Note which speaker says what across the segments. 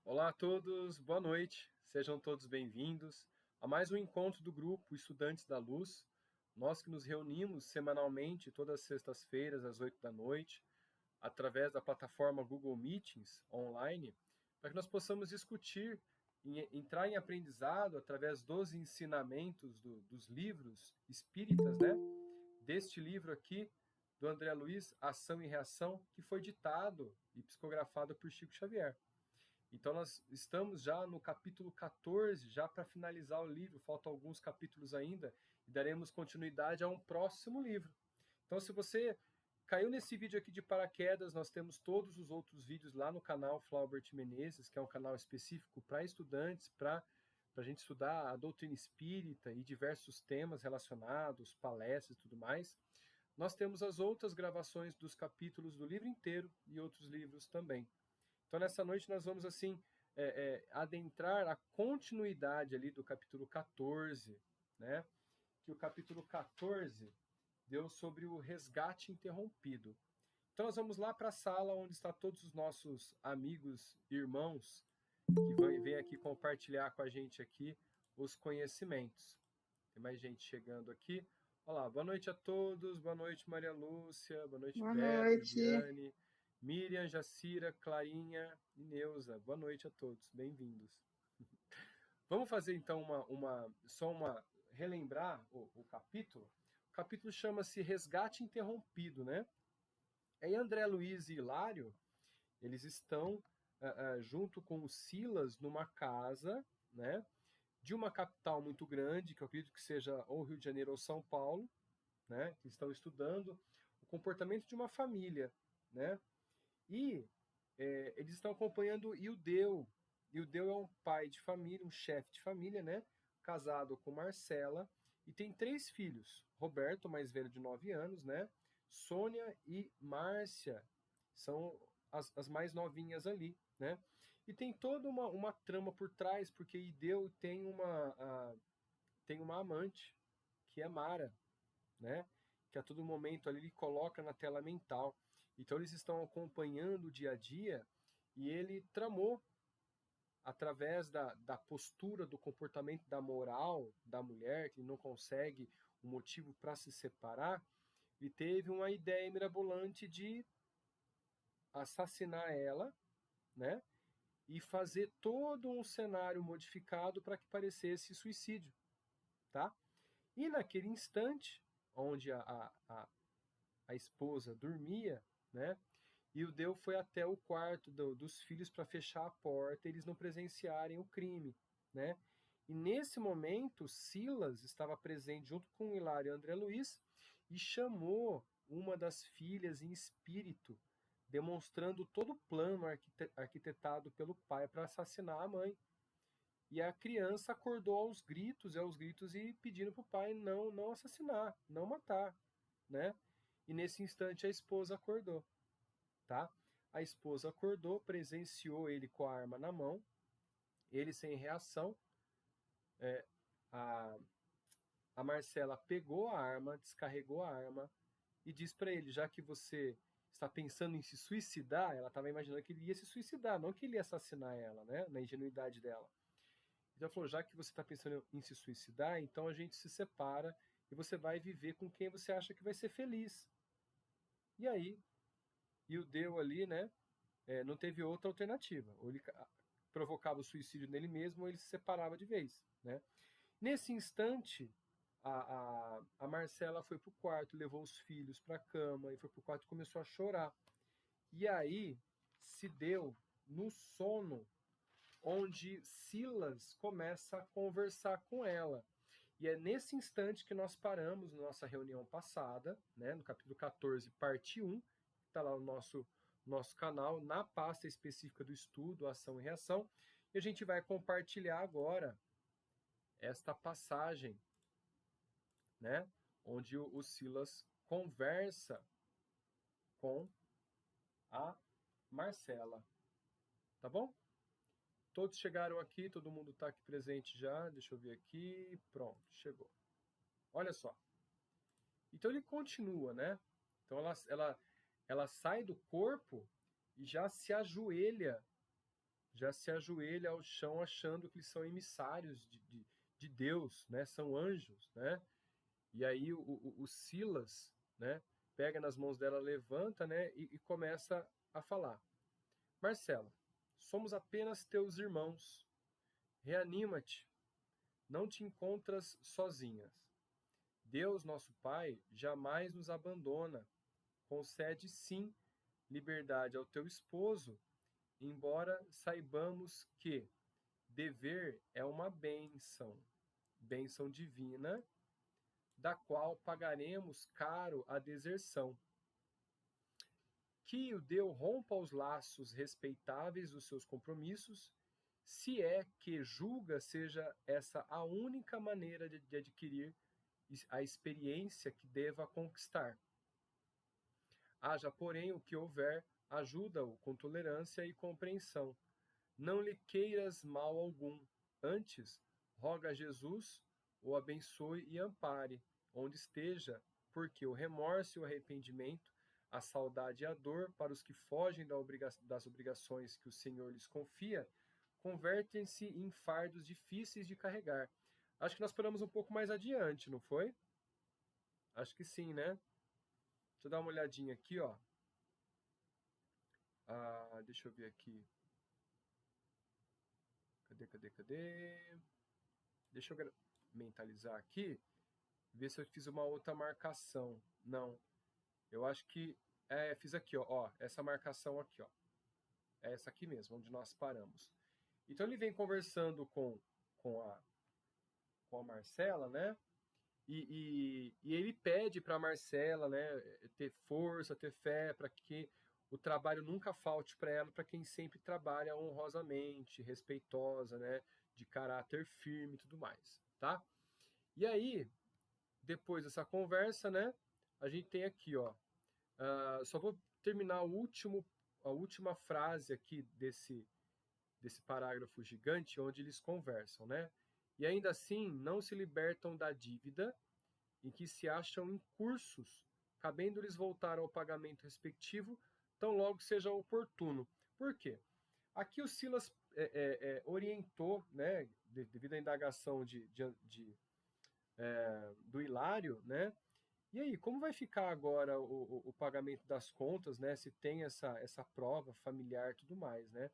Speaker 1: Olá a todos, boa noite, sejam todos bem-vindos a mais um encontro do grupo Estudantes da Luz. Nós que nos reunimos semanalmente, todas as sextas-feiras, às 8 da noite, através da plataforma Google Meetings online, para que nós possamos discutir, entrar em aprendizado através dos ensinamentos dos livros espíritas, né? Deste livro aqui, do André Luiz, Ação e Reação, que foi ditado e psicografado por Chico Xavier. Então nós estamos já no capítulo 14, já para finalizar o livro, faltam alguns capítulos ainda, e daremos continuidade a um próximo livro. Então se você caiu nesse vídeo aqui de paraquedas, nós temos todos os outros vídeos lá no canal Flaubert Menezes, que é um canal específico para estudantes, para a gente estudar a doutrina espírita e diversos temas relacionados, palestras e tudo mais. Nós temos as outras gravações dos capítulos do livro inteiro e outros livros também. Então, nessa noite, nós vamos, assim, adentrar a continuidade ali do capítulo 14, né? Que o capítulo 14 deu sobre o resgate interrompido. Então, nós vamos lá para a sala onde estão todos os nossos amigos, irmãos, que vêm aqui compartilhar com a gente aqui os conhecimentos. Tem mais gente chegando aqui. Olá, boa noite a todos, boa noite Maria Lúcia, boa noite
Speaker 2: Boa
Speaker 1: Beto,
Speaker 2: noite.
Speaker 1: Lidiane, Miriam, Jacira, Clarinha e Neuza. Boa noite a todos, bem-vindos. Vamos fazer então relembrar o capítulo. O capítulo chama-se Resgate Interrompido, né? Aí André Luiz e Hilário, eles estão junto com o Silas numa casa, né? De uma capital muito grande, que eu acredito que seja ou Rio de Janeiro ou São Paulo, né? Que estão estudando o comportamento de uma família, né? E eles estão acompanhando o Ildeu. Ildeu é um pai de família, um chefe de família, né? Casado com Marcela e tem 3 filhos. Roberto, mais velho de 9 anos, né? Sônia e Márcia são as mais novinhas ali, né? E tem toda uma trama por trás, porque Ildeu tem uma amante, que é Mara, né? Que a todo momento ali ele coloca na tela mental. Então eles estão acompanhando o dia a dia e ele tramou, através da postura, do comportamento, da moral da mulher, que não consegue um motivo para se separar, e teve uma ideia mirabolante de assassinar ela, né? E fazer todo um cenário modificado para que parecesse suicídio, tá? E naquele instante, onde a esposa dormia, né? E o Deu foi até o quarto dos filhos para fechar a porta e eles não presenciarem o crime, né? E nesse momento, Silas estava presente junto com Hilário e André Luiz e chamou uma das filhas em espírito, demonstrando todo o plano arquitetado pelo pai para assassinar a mãe. E a criança acordou aos gritos e pedindo para o pai não assassinar, não matar, né? E nesse instante a esposa acordou, tá? A esposa acordou, presenciou ele com a arma na mão, ele sem reação. A, a Marcela pegou a arma, descarregou a arma e diz para ele: já que você está pensando em se suicidar, ela estava imaginando que ele ia se suicidar, não que ele ia assassinar ela, né? Na ingenuidade dela. Então ela falou: já que você está pensando em se suicidar, então a gente se separa e você vai viver com quem você acha que vai ser feliz. E aí, e o deu ali, né? Não teve outra alternativa. Ou ele provocava o suicídio nele mesmo, ou ele se separava de vez, né? Nesse instante, a Marcela foi pro quarto, levou os filhos para a cama e foi pro quarto e começou a chorar. E aí se deu no sono, onde Silas começa a conversar com ela. E é nesse instante que nós paramos na nossa reunião passada, né, no capítulo 14, parte 1, que está lá no nosso canal, na pasta específica do estudo, ação e reação. E a gente vai compartilhar agora esta passagem, né, onde o Silas conversa com a Marcela. Tá bom? Todos chegaram aqui, todo mundo está aqui presente já. Deixa eu ver aqui. Pronto, chegou. Olha só. Então ele continua, né? Então ela sai do corpo e já se ajoelha já se ajoelha ao chão achando que eles são emissários de Deus, né? São anjos, né? E aí o Silas, né, pega nas mãos dela, levanta, né, e começa a falar. Marcela, somos apenas teus irmãos. Reanima-te. Não te encontras sozinhas. Deus, nosso Pai, jamais nos abandona. Concede, sim, liberdade ao teu esposo, embora saibamos que dever é uma bênção, bênção divina, da qual pagaremos caro a deserção. Que o Deus rompa os laços respeitáveis dos seus compromissos, se é que julga seja essa a única maneira de adquirir a experiência que deva conquistar. Haja, porém, o que houver, ajuda-o com tolerância e compreensão. Não lhe queiras mal algum, antes, roga a Jesus, o abençoe e ampare, onde esteja, porque o remorso e o arrependimento, a saudade e a dor, para os que fogem das obrigações que o Senhor lhes confia, convertem-se em fardos difíceis de carregar. Acho que nós paramos um pouco mais adiante, não foi? Acho que sim, né? Deixa eu dar uma olhadinha aqui, ó. Deixa eu ver aqui. Cadê? Deixa eu mentalizar aqui, ver se eu fiz uma outra marcação. Não, eu acho que fiz aqui, ó, essa marcação aqui, ó. É essa aqui mesmo, onde nós paramos. Então ele vem conversando com a Marcela, né? E ele pede para a Marcela, né, ter força, ter fé, para que o trabalho nunca falte para ela, para quem sempre trabalha honrosamente, respeitosa, né, de caráter firme e tudo mais, tá? E aí, depois dessa conversa, né, a gente tem aqui, ó, só vou terminar a última frase aqui desse parágrafo gigante, onde eles conversam, né? E ainda assim, não se libertam da dívida em que se acham incursos, cabendo-lhes voltar ao pagamento respectivo, tão logo seja oportuno. Por quê? Aqui o Silas orientou, né, devido à indagação do Hilário, né? E aí, como vai ficar agora o pagamento das contas, né? Se tem essa prova familiar e tudo mais, né?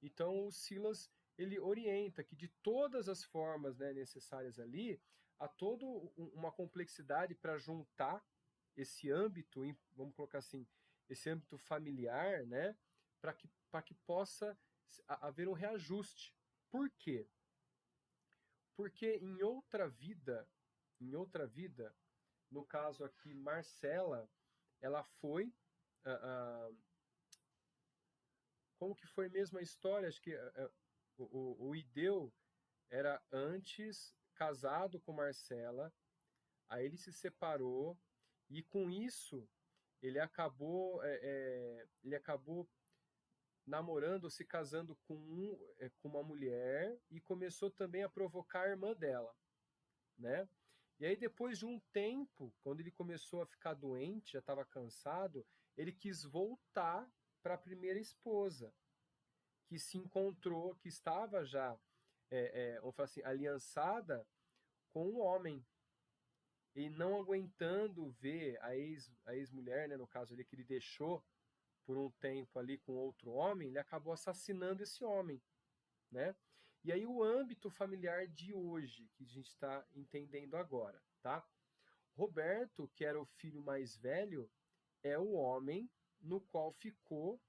Speaker 1: Então, o Silas, ele orienta que de todas as formas, né, necessárias ali, há toda uma complexidade para juntar esse âmbito, vamos colocar assim, esse âmbito familiar, né, para que possa haver um reajuste. Por quê? Porque em outra vida, no caso aqui, Marcela, ela foi. Como que foi mesmo a história? Acho que o Ideu era antes casado com Marcela, aí ele se separou e com isso ele acabou namorando, se casando com uma mulher e começou também a provocar a irmã dela, né? E aí depois de um tempo, quando ele começou a ficar doente, já estava cansado, ele quis voltar para a primeira esposa, que se encontrou, que estava já, vamos falar assim, aliançada com um homem. E não aguentando ver a ex-mulher, né, no caso ali, que ele deixou por um tempo ali com outro homem, ele acabou assassinando esse homem, né? E aí o âmbito familiar de hoje, que a gente está entendendo agora, tá? Roberto, que era o filho mais velho, é o homem no qual ficou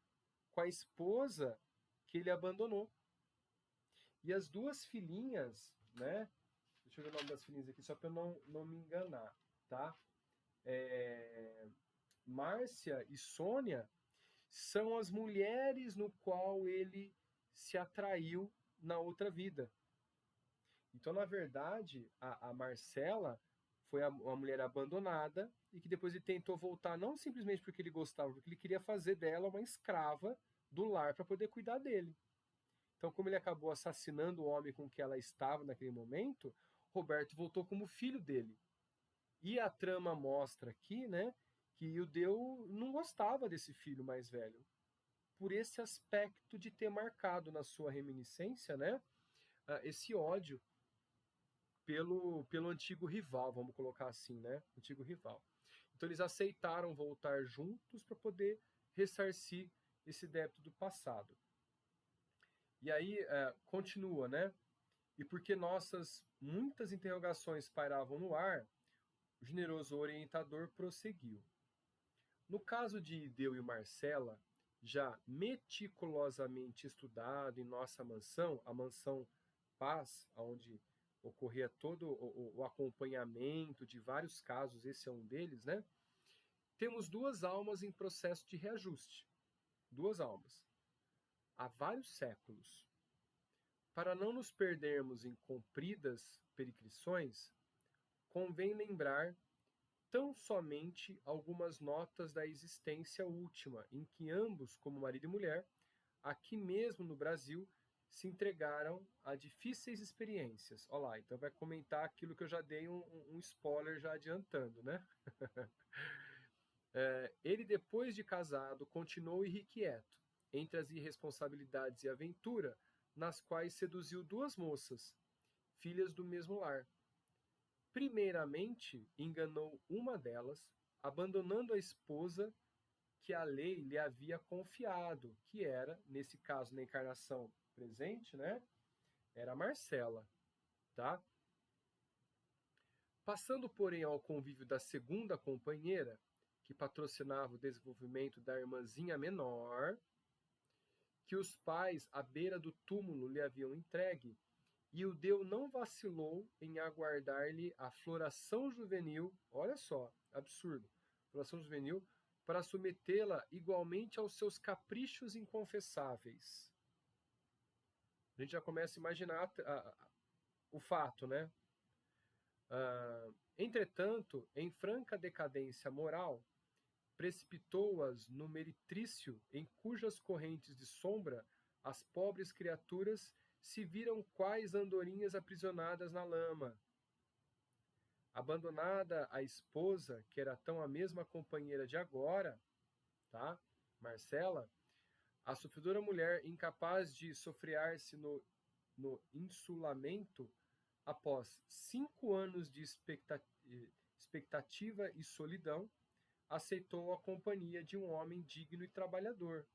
Speaker 1: com a esposa que ele abandonou. E as duas filhinhas, né? Deixa eu ver o nome das filhinhas aqui, só para eu não me enganar, tá? Márcia e Sônia são as mulheres no qual ele se atraiu na outra vida. Então, na verdade, a Marcela foi uma mulher abandonada e que depois ele tentou voltar não simplesmente porque ele gostava, porque ele queria fazer dela uma escrava do lar para poder cuidar dele. Então, como ele acabou assassinando o homem com que ela estava naquele momento, Roberto voltou como filho dele. E a trama mostra aqui, né, que o Deu não gostava desse filho mais velho. por esse aspecto de ter marcado na sua reminiscência, né, esse ódio pelo antigo rival, vamos colocar assim, né, antigo rival. Então eles aceitaram voltar juntos para poder ressarcir esse débito do passado. E aí continua, né? E porque nossas muitas interrogações pairavam no ar, o generoso orientador prosseguiu. No caso de Ideu e Marcela, já meticulosamente estudado em nossa mansão, a mansão Paz, onde ocorria todo o acompanhamento de vários casos, esse é um deles, né? Temos duas almas em processo de reajuste. Duas almas. Há vários séculos. Para não nos perdermos em compridas pericrições, convém lembrar tão somente algumas notas da existência última, em que ambos, como marido e mulher, aqui mesmo no Brasil, se entregaram a difíceis experiências. Olha lá, então vai comentar aquilo que eu já dei um spoiler já adiantando, né? Ele, depois de casado, continuou irrequieto, entre as irresponsabilidades e aventura, nas quais seduziu duas moças, filhas do mesmo lar. Primeiramente, enganou uma delas, abandonando a esposa que a lei lhe havia confiado, que era, nesse caso, na encarnação presente, né? Era Marcela, tá? Passando, porém, ao convívio da segunda companheira, que patrocinava o desenvolvimento da irmãzinha menor, que os pais, à beira do túmulo, lhe haviam entregue, e o Deu não vacilou em aguardar-lhe a floração juvenil, olha só, absurdo, floração juvenil, para submetê-la igualmente aos seus caprichos inconfessáveis. A gente já começa a imaginar o fato, né? Entretanto, em franca decadência moral, precipitou-as no meretrício em cujas correntes de sombra as pobres criaturas se viram quais andorinhas aprisionadas na lama. Abandonada a esposa, que era tão a mesma companheira de agora, tá? Marcela, a sofredora mulher, incapaz de sofrear-se no insulamento, após 5 anos de expectativa e solidão, aceitou a companhia de um homem digno e trabalhador,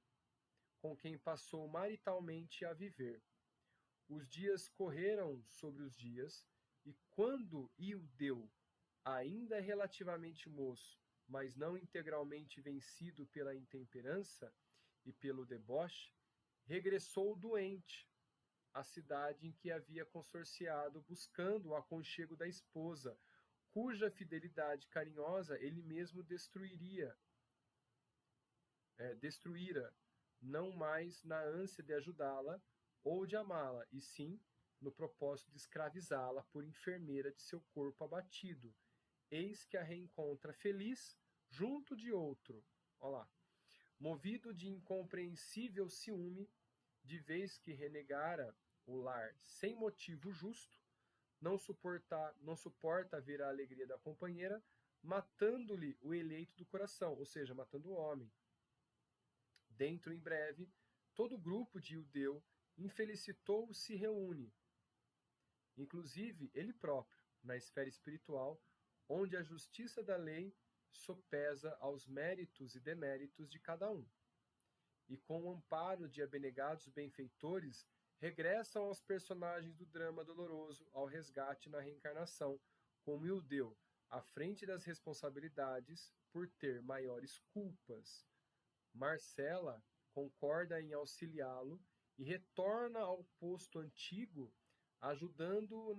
Speaker 1: com quem passou maritalmente a viver. Os dias correram sobre os dias, e quando Ildeu, ainda relativamente moço, mas não integralmente vencido pela intemperança e pelo deboche, regressou doente à cidade em que havia consorciado, buscando o aconchego da esposa, cuja fidelidade carinhosa ele mesmo destruíra, não mais na ânsia de ajudá-la ou de amá-la, e sim no propósito de escravizá-la por enfermeira de seu corpo abatido. Eis que a reencontra feliz junto de outro. Olha lá. Movido de incompreensível ciúme, de vez que renegara o lar sem motivo justo, não suporta ver a alegria da companheira, matando-lhe o eleito do coração, ou seja, matando o homem. Dentro em breve, todo o grupo de Ildeu infelicitou se reúne, inclusive ele próprio, na esfera espiritual, onde a justiça da lei sopesa aos méritos e deméritos de cada um. E com o amparo de abnegados benfeitores, regressam aos personagens do drama doloroso ao resgate na reencarnação, como Ildeu, à frente das responsabilidades por ter maiores culpas. Marcela concorda em auxiliá-lo e retorna ao posto antigo, ajudando-o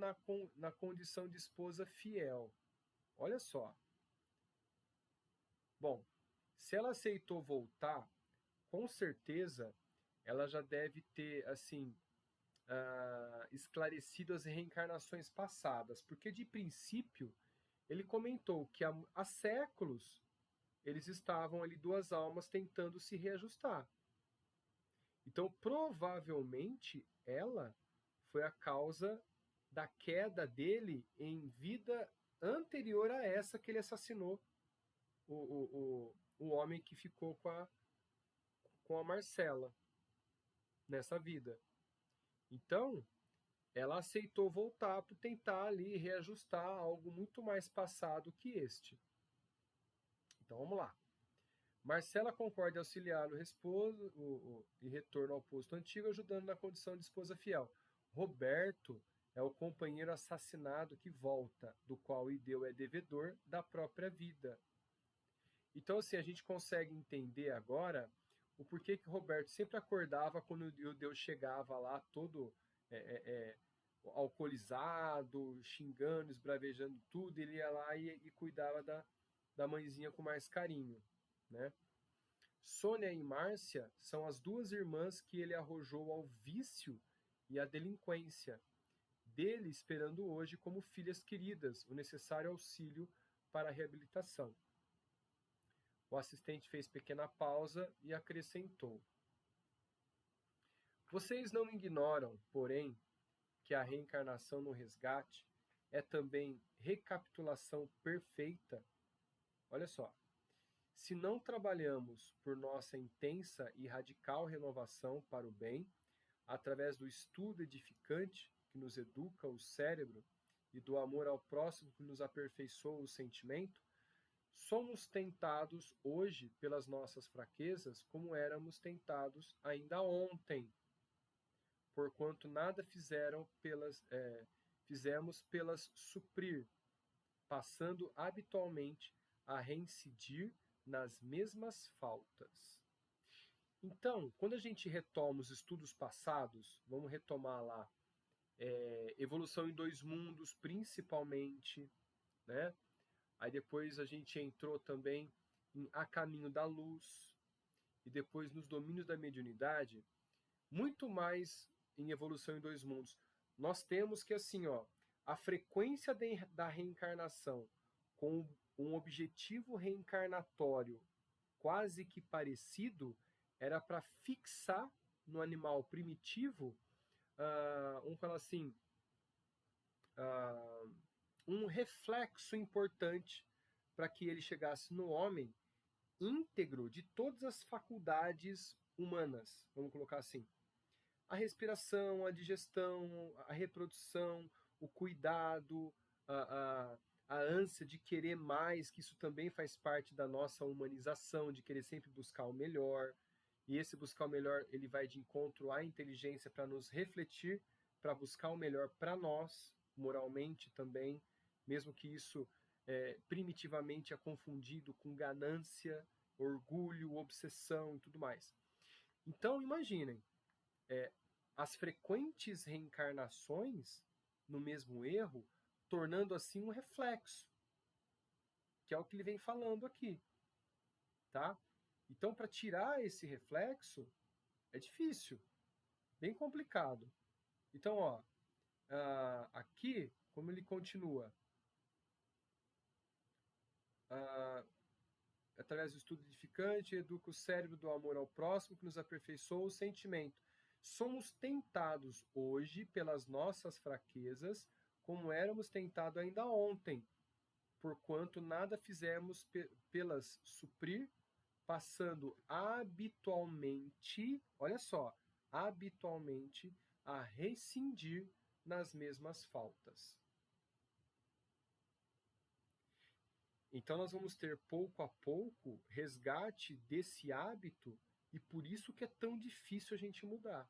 Speaker 1: na condição de esposa fiel. Olha só. Bom, se ela aceitou voltar, com certeza ela já deve ter, assim, esclarecido as reencarnações passadas, porque de princípio ele comentou que há séculos eles estavam ali duas almas tentando se reajustar. Então, provavelmente, ela foi a causa da queda dele em vida anterior a essa que ele assassinou o homem que ficou com a Marcela nessa vida. Então, ela aceitou voltar para tentar ali reajustar algo muito mais passado que este. Então vamos lá. Marcela concorda em auxiliar o esposo e retorno ao posto antigo, ajudando na condição de esposa fiel. Roberto é o companheiro assassinado que volta, do qual Ideu é devedor da própria vida. Então, assim, a gente consegue entender agora o porquê que Roberto sempre acordava quando o Deus chegava lá todo é, é, alcoolizado, xingando, esbravejando tudo, ele ia lá e cuidava da mãezinha com mais carinho, né? Sônia e Márcia são as duas irmãs que ele arrojou ao vício e à delinquência, dele esperando hoje como filhas queridas o necessário auxílio para a reabilitação. O assistente fez pequena pausa e acrescentou: Vocês não ignoram, porém, que a reencarnação no resgate é também recapitulação perfeita? Olha só. Se não trabalhamos por nossa intensa e radical renovação para o bem, através do estudo edificante que nos educa o cérebro e do amor ao próximo que nos aperfeiçoa o sentimento, somos tentados hoje pelas nossas fraquezas como éramos tentados ainda ontem, porquanto nada fizemos pelas suprir, passando habitualmente a reincidir nas mesmas faltas. Então, quando a gente retoma os estudos passados, vamos retomar lá Evolução em Dois Mundos, principalmente, né? Aí depois a gente entrou também em A Caminho da Luz, e depois nos domínios da mediunidade, muito mais em Evolução em Dois Mundos. Nós temos que, assim, ó, a frequência da reencarnação com um objetivo reencarnatório quase que parecido era para fixar no animal primitivo, vamos falar assim, um reflexo importante para que ele chegasse no homem íntegro de todas as faculdades humanas, vamos colocar assim. A respiração, a digestão, a reprodução, o cuidado, a, a ânsia de querer mais, que isso também faz parte da nossa humanização, de querer sempre buscar o melhor. E esse buscar o melhor, ele vai de encontro à inteligência para nos refletir, para buscar o melhor para nós, moralmente também, mesmo que isso primitivamente é confundido com ganância, orgulho, obsessão e tudo mais. Então, imaginem, as frequentes reencarnações no mesmo erro, tornando assim um reflexo, que é o que ele vem falando aqui, tá? Então, para tirar esse reflexo, é difícil, bem complicado. Então, ó, aqui, como ele continua, através do estudo edificante, educa o cérebro do amor ao próximo, que nos aperfeiçoa o sentimento. Somos tentados hoje pelas nossas fraquezas, como éramos tentados ainda ontem, porquanto nada fizemos pelas suprir, passando habitualmente, olha só, habitualmente a rescindir nas mesmas faltas. Então nós vamos ter pouco a pouco resgate desse hábito e por isso que é tão difícil a gente mudar.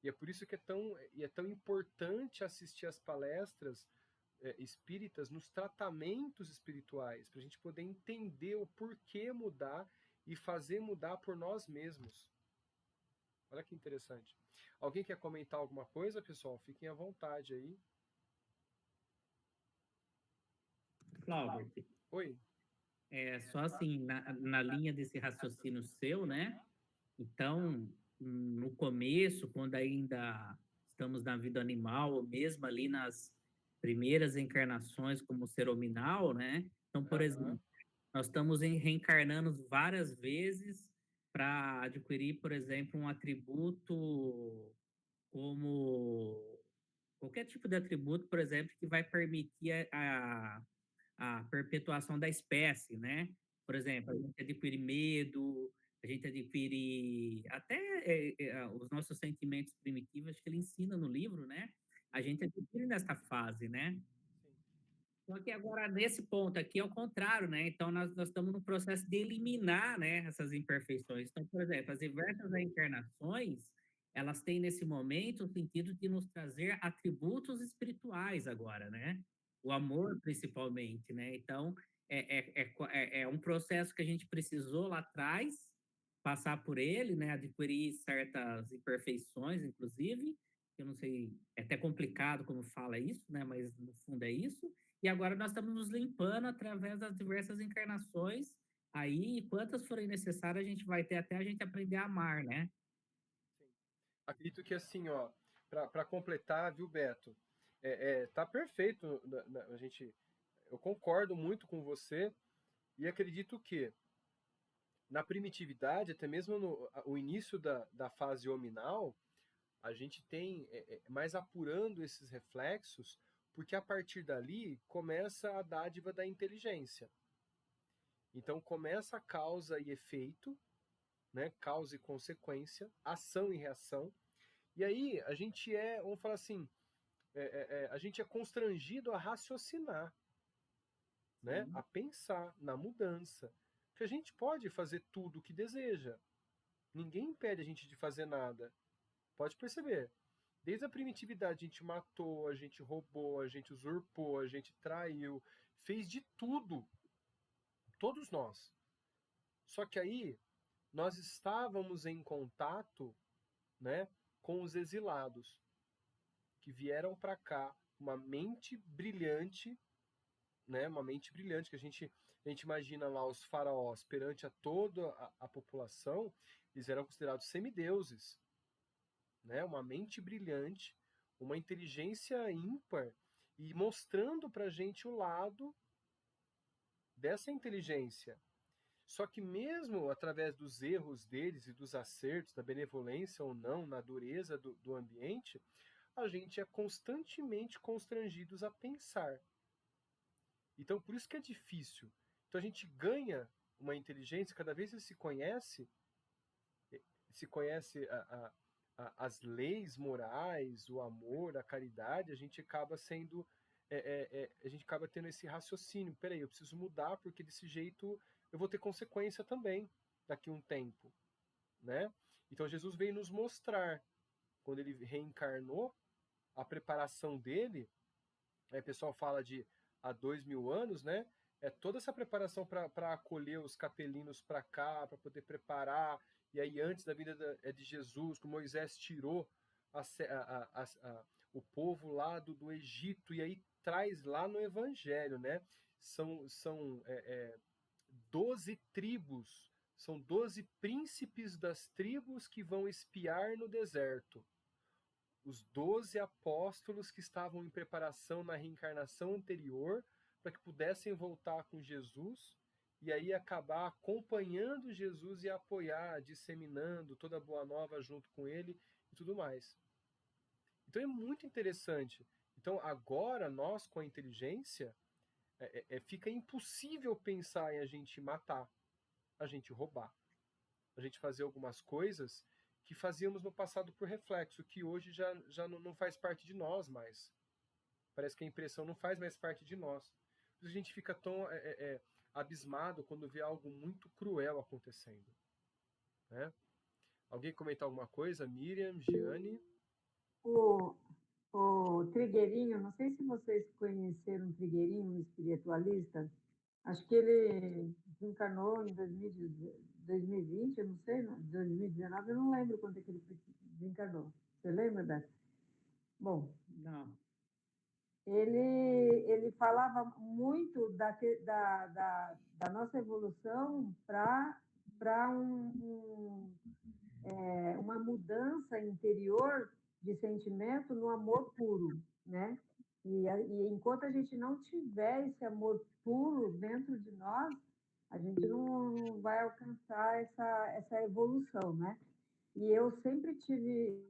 Speaker 1: E é por isso que é tão importante assistir às palestras espíritas nos tratamentos espirituais, para a gente poder entender o porquê mudar e fazer mudar por nós mesmos. Olha que interessante. Alguém quer comentar alguma coisa, pessoal? Fiquem à vontade aí.
Speaker 2: Clauber,
Speaker 1: Oi.
Speaker 2: só assim, na linha desse raciocínio seu, né? Então, no começo, quando ainda estamos na vida animal, ou mesmo ali nas primeiras encarnações como ser hominal, né? Então, por exemplo, nós estamos reencarnando várias vezes para adquirir, por exemplo, um atributo como qualquer tipo de atributo, por exemplo, que vai permitir a perpetuação da espécie, né? Por exemplo, a gente adquire medo, a gente adquire até os nossos sentimentos primitivos, acho que ele ensina no livro, né? A gente adquire nessa fase, né?
Speaker 1: Sim.
Speaker 2: Só que agora, nesse ponto aqui, é o contrário, né? Então, nós estamos no processo de eliminar, né, essas imperfeições. Então, por exemplo, as diversas reencarnações, elas têm, nesse momento, o sentido de nos trazer atributos espirituais agora, né? O amor, principalmente, né? Então, é um processo que a gente precisou lá atrás passar por ele, né? Adquirir certas imperfeições, inclusive. Eu não sei, é até complicado como fala isso, né? Mas, no fundo, é isso. E agora nós estamos nos limpando através das diversas encarnações. Aí, quantas forem necessárias, a gente vai ter até a gente aprender a amar, né?
Speaker 1: Sim. Acredito que assim, ó, para completar, viu, Beto? Tá perfeito. A gente, eu concordo muito com você e acredito que na primitividade, até mesmo no o início da fase hominal, a gente tem mais apurando esses reflexos, porque a partir dali começa a dádiva da inteligência. Então começa a causa e efeito, né? Causa e consequência, ação e reação. E aí a gente vamos falar assim, a gente é constrangido a raciocinar, né? A
Speaker 2: Sim,
Speaker 1: pensar na mudança. Porque a gente pode fazer tudo o que deseja. Ninguém impede a gente de fazer nada. Pode perceber. Desde a primitividade, a gente matou, a gente roubou, a gente usurpou, a gente traiu, fez de tudo. Todos nós. Só que aí nós estávamos em contato, né, com os exilados que vieram para cá, uma mente brilhante, né, uma mente brilhante que a gente imagina lá os faraós perante a toda a população, eles eram considerados semideuses, né, uma mente brilhante, uma inteligência ímpar e mostrando para a gente o lado dessa inteligência. Só que mesmo através dos erros deles e dos acertos, da benevolência ou não, na dureza do ambiente, a gente é constantemente constrangidos a pensar. Então, por isso que é difícil. Então, a gente ganha uma inteligência, cada vez que se conhece as leis morais, o amor, a caridade, a gente acaba sendo. A gente acaba tendo esse raciocínio. Peraí, eu preciso mudar, porque desse jeito eu vou ter consequência também daqui a um tempo. Né? Então, Jesus veio nos mostrar, quando ele reencarnou, a preparação dele. Aí o pessoal fala de há 2.000 anos, né? É toda essa preparação para acolher os capelinos para cá, para poder preparar. E aí, antes da vida de Jesus, que Moisés tirou o povo lá do Egito, e aí traz lá no Evangelho, né? São 12 tribos, são 12 príncipes das tribos que vão espiar no deserto, os 12 apóstolos que estavam em preparação na reencarnação anterior para que pudessem voltar com Jesus e aí acabar acompanhando Jesus e apoiar, disseminando toda a boa nova junto com ele e tudo mais. Então é muito interessante. Então agora nós com a inteligência fica impossível pensar em a gente matar, a gente roubar, a gente fazer algumas coisas que fazíamos no passado por reflexo, que hoje já não faz parte de nós mais. Parece que a impressão não faz mais parte de nós. A gente fica tão abismado quando vê algo muito cruel acontecendo. Né? Alguém comentar alguma coisa? Miriam, Giane?
Speaker 3: O, o Trigueirinho, não sei se vocês conheceram o Trigueirinho, um espiritualista. Acho que ele desencarnou em 2020, eu não sei, 2019, eu não lembro quando é que ele desencarnou. Você lembra, Beto? Bom,
Speaker 2: não.
Speaker 3: ele falava muito da nossa evolução para uma mudança interior de sentimento no amor puro, né? E enquanto a gente não tiver esse amor puro dentro de nós, a gente não vai alcançar essa evolução, né? E eu sempre tive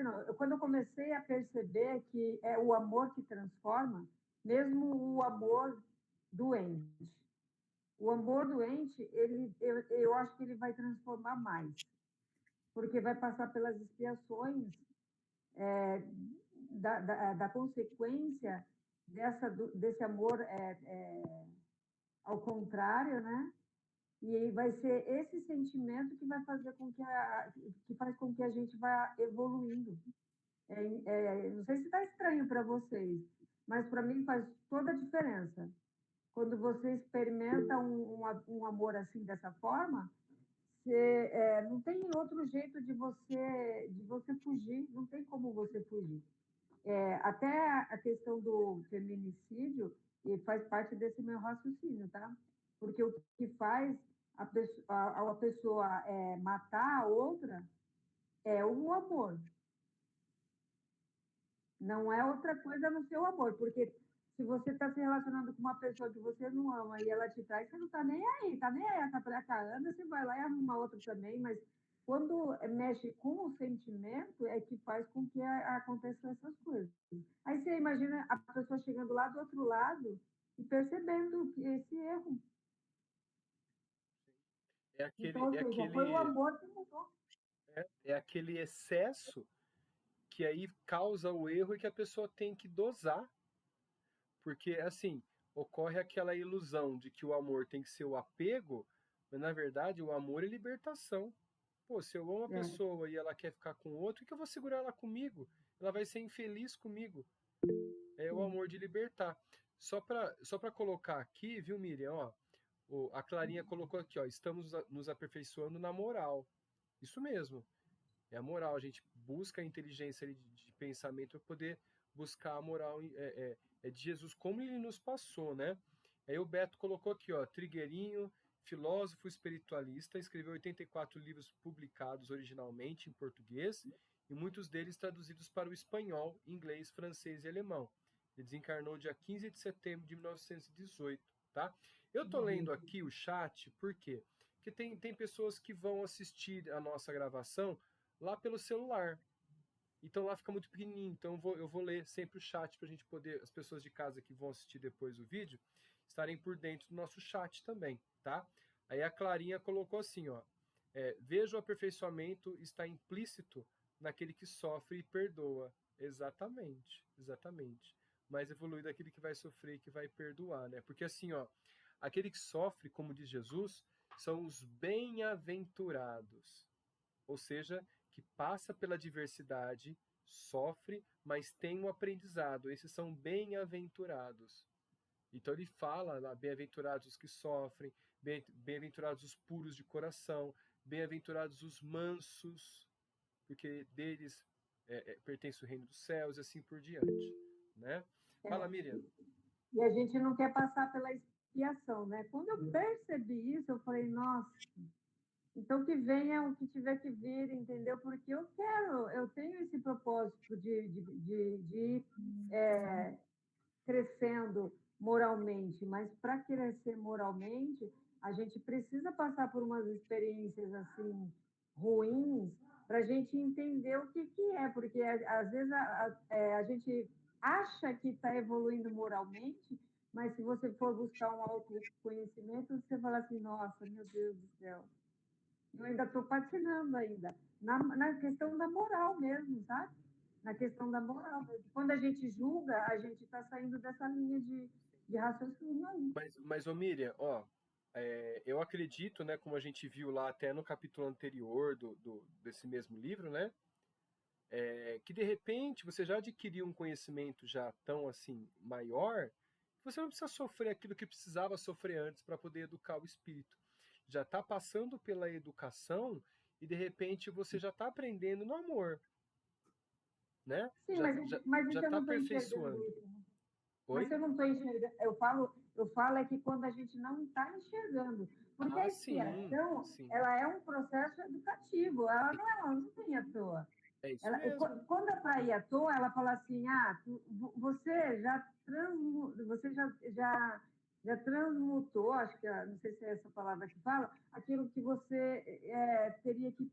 Speaker 3: não. Quando eu comecei a perceber que é o amor que transforma, mesmo o amor doente, O amor doente, eu acho que ele vai transformar mais, porque vai passar pelas expiações da consequência desse amor ao contrário, né? E aí vai ser esse sentimento que vai fazer com que faz com que a gente vá evoluindo. Não sei se está estranho para vocês, mas para mim faz toda a diferença. Quando você experimenta um amor assim, dessa forma, não tem outro jeito de você fugir, não tem como você fugir. Até a questão do feminicídio faz parte desse meu raciocínio, tá? Porque o que faz a pessoa matar a outra é o amor. Não é outra coisa no seu amor, porque se você está se relacionando com uma pessoa que você não ama e ela te traz, você não está nem aí, tá nem aí, essa praca anda, você vai lá e arruma outra também, mas quando mexe com o sentimento é que faz com que aconteçam essas coisas. Aí você imagina a pessoa chegando lá do outro lado e percebendo esse erro. Então, ou seja, foi o amor que mudou.
Speaker 1: É aquele excesso que aí causa o erro e que a pessoa tem que dosar. Porque, assim, ocorre aquela ilusão de que o amor tem que ser o apego, mas na verdade o amor é libertação. Pô, se eu amo uma pessoa e ela quer ficar com outro, que eu vou segurar ela comigo? Ela vai ser infeliz comigo. É o amor de libertar. Só pra colocar aqui, viu, Miriam? Ó, a Clarinha colocou aqui, ó, estamos nos aperfeiçoando na moral. Isso mesmo. É a moral. A gente busca a inteligência de pensamento para poder buscar a moral de Jesus, como ele nos passou, né? Aí o Beto colocou aqui, ó, Trigueirinho, filósofo espiritualista, escreveu 84 livros publicados originalmente em português e muitos deles traduzidos para o espanhol, inglês, francês e alemão. Ele desencarnou dia 15 de setembro de 1918, tá? Eu tô lendo aqui o chat, por quê? Porque tem pessoas que vão assistir a nossa gravação lá pelo celular. Então lá fica muito pequenininho. Então eu vou ler sempre o chat para a gente poder, as pessoas de casa que vão assistir depois o vídeo, estarem por dentro do nosso chat também, tá? Aí a Clarinha colocou assim, ó. Veja o aperfeiçoamento está implícito naquele que sofre e perdoa. Exatamente, exatamente. Mais evoluído é aquele que vai sofrer e que vai perdoar, né? Porque assim, ó, aquele que sofre, como diz Jesus, são os bem-aventurados. Ou seja, que passa pela adversidade, sofre, mas tem um aprendizado. Esses são bem-aventurados. Então ele fala lá, bem-aventurados os que sofrem, bem-aventurados os puros de coração, bem-aventurados os mansos, porque deles pertence o reino dos céus e assim por diante, né? Fala, Miriam.
Speaker 3: E a gente não quer passar pela expiação, né? Quando eu percebi isso, eu falei, nossa, então que venha o que tiver que vir, entendeu? Porque eu tenho esse propósito de ir crescendo moralmente, mas para crescer moralmente, a gente precisa passar por umas experiências assim ruins para a gente entender o que é, porque às vezes a gente acha que está evoluindo moralmente, mas se você for buscar um autoconhecimento, você fala assim, nossa, meu Deus do céu, eu ainda estou patinando ainda, na questão da moral mesmo, sabe? Na questão da moral mesmo. Quando a gente julga, a gente está saindo dessa linha de raciocínio aí.
Speaker 1: Mas ô Miriam, ó, eu acredito, né, como a gente viu lá até no capítulo anterior desse mesmo livro, né, que de repente você já adquiriu um conhecimento já tão assim maior, que você não precisa sofrer aquilo que precisava sofrer antes para poder educar o espírito. Já está passando pela educação e de repente você já está aprendendo no amor, né?
Speaker 3: Sim,
Speaker 1: Já
Speaker 3: mas
Speaker 1: já
Speaker 3: isso eu
Speaker 1: está
Speaker 3: não estou enxergando
Speaker 1: aperfeiçoando.
Speaker 3: isso. Mas
Speaker 1: Oi?
Speaker 3: eu não estou enxergando. Eu falo é que quando a gente não está enxergando. Porque a
Speaker 1: Ah, sim,
Speaker 3: expiação,
Speaker 1: sim.
Speaker 3: ela é um processo educativo. Ela não tem à toa.
Speaker 1: É isso mesmo.
Speaker 3: Quando a para ir à toa, ela fala assim, você já transmutou, acho que, não sei se é essa palavra que fala, aquilo que você teria que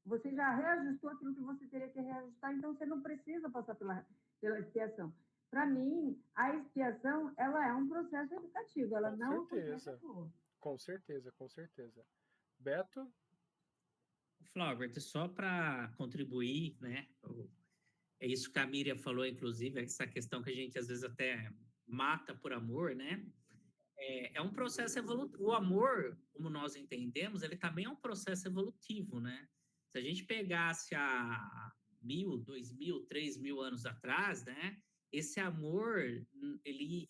Speaker 3: você já reajustou aquilo que você teria que reajustar, então você não precisa passar pela expiação. para mim, a expiação, ela é um processo educativo, ela não é um processo boa.
Speaker 1: Com certeza, com certeza. Beto?
Speaker 2: Flaubert, só para contribuir, né? É isso que a Miriam falou, inclusive, essa questão que a gente às vezes até mata por amor, né? É um processo evolutivo. O amor, como nós entendemos, ele também é um processo evolutivo, né? Se a gente pegasse há 1.000, 2.000, 3.000 anos atrás, né? Esse amor, ele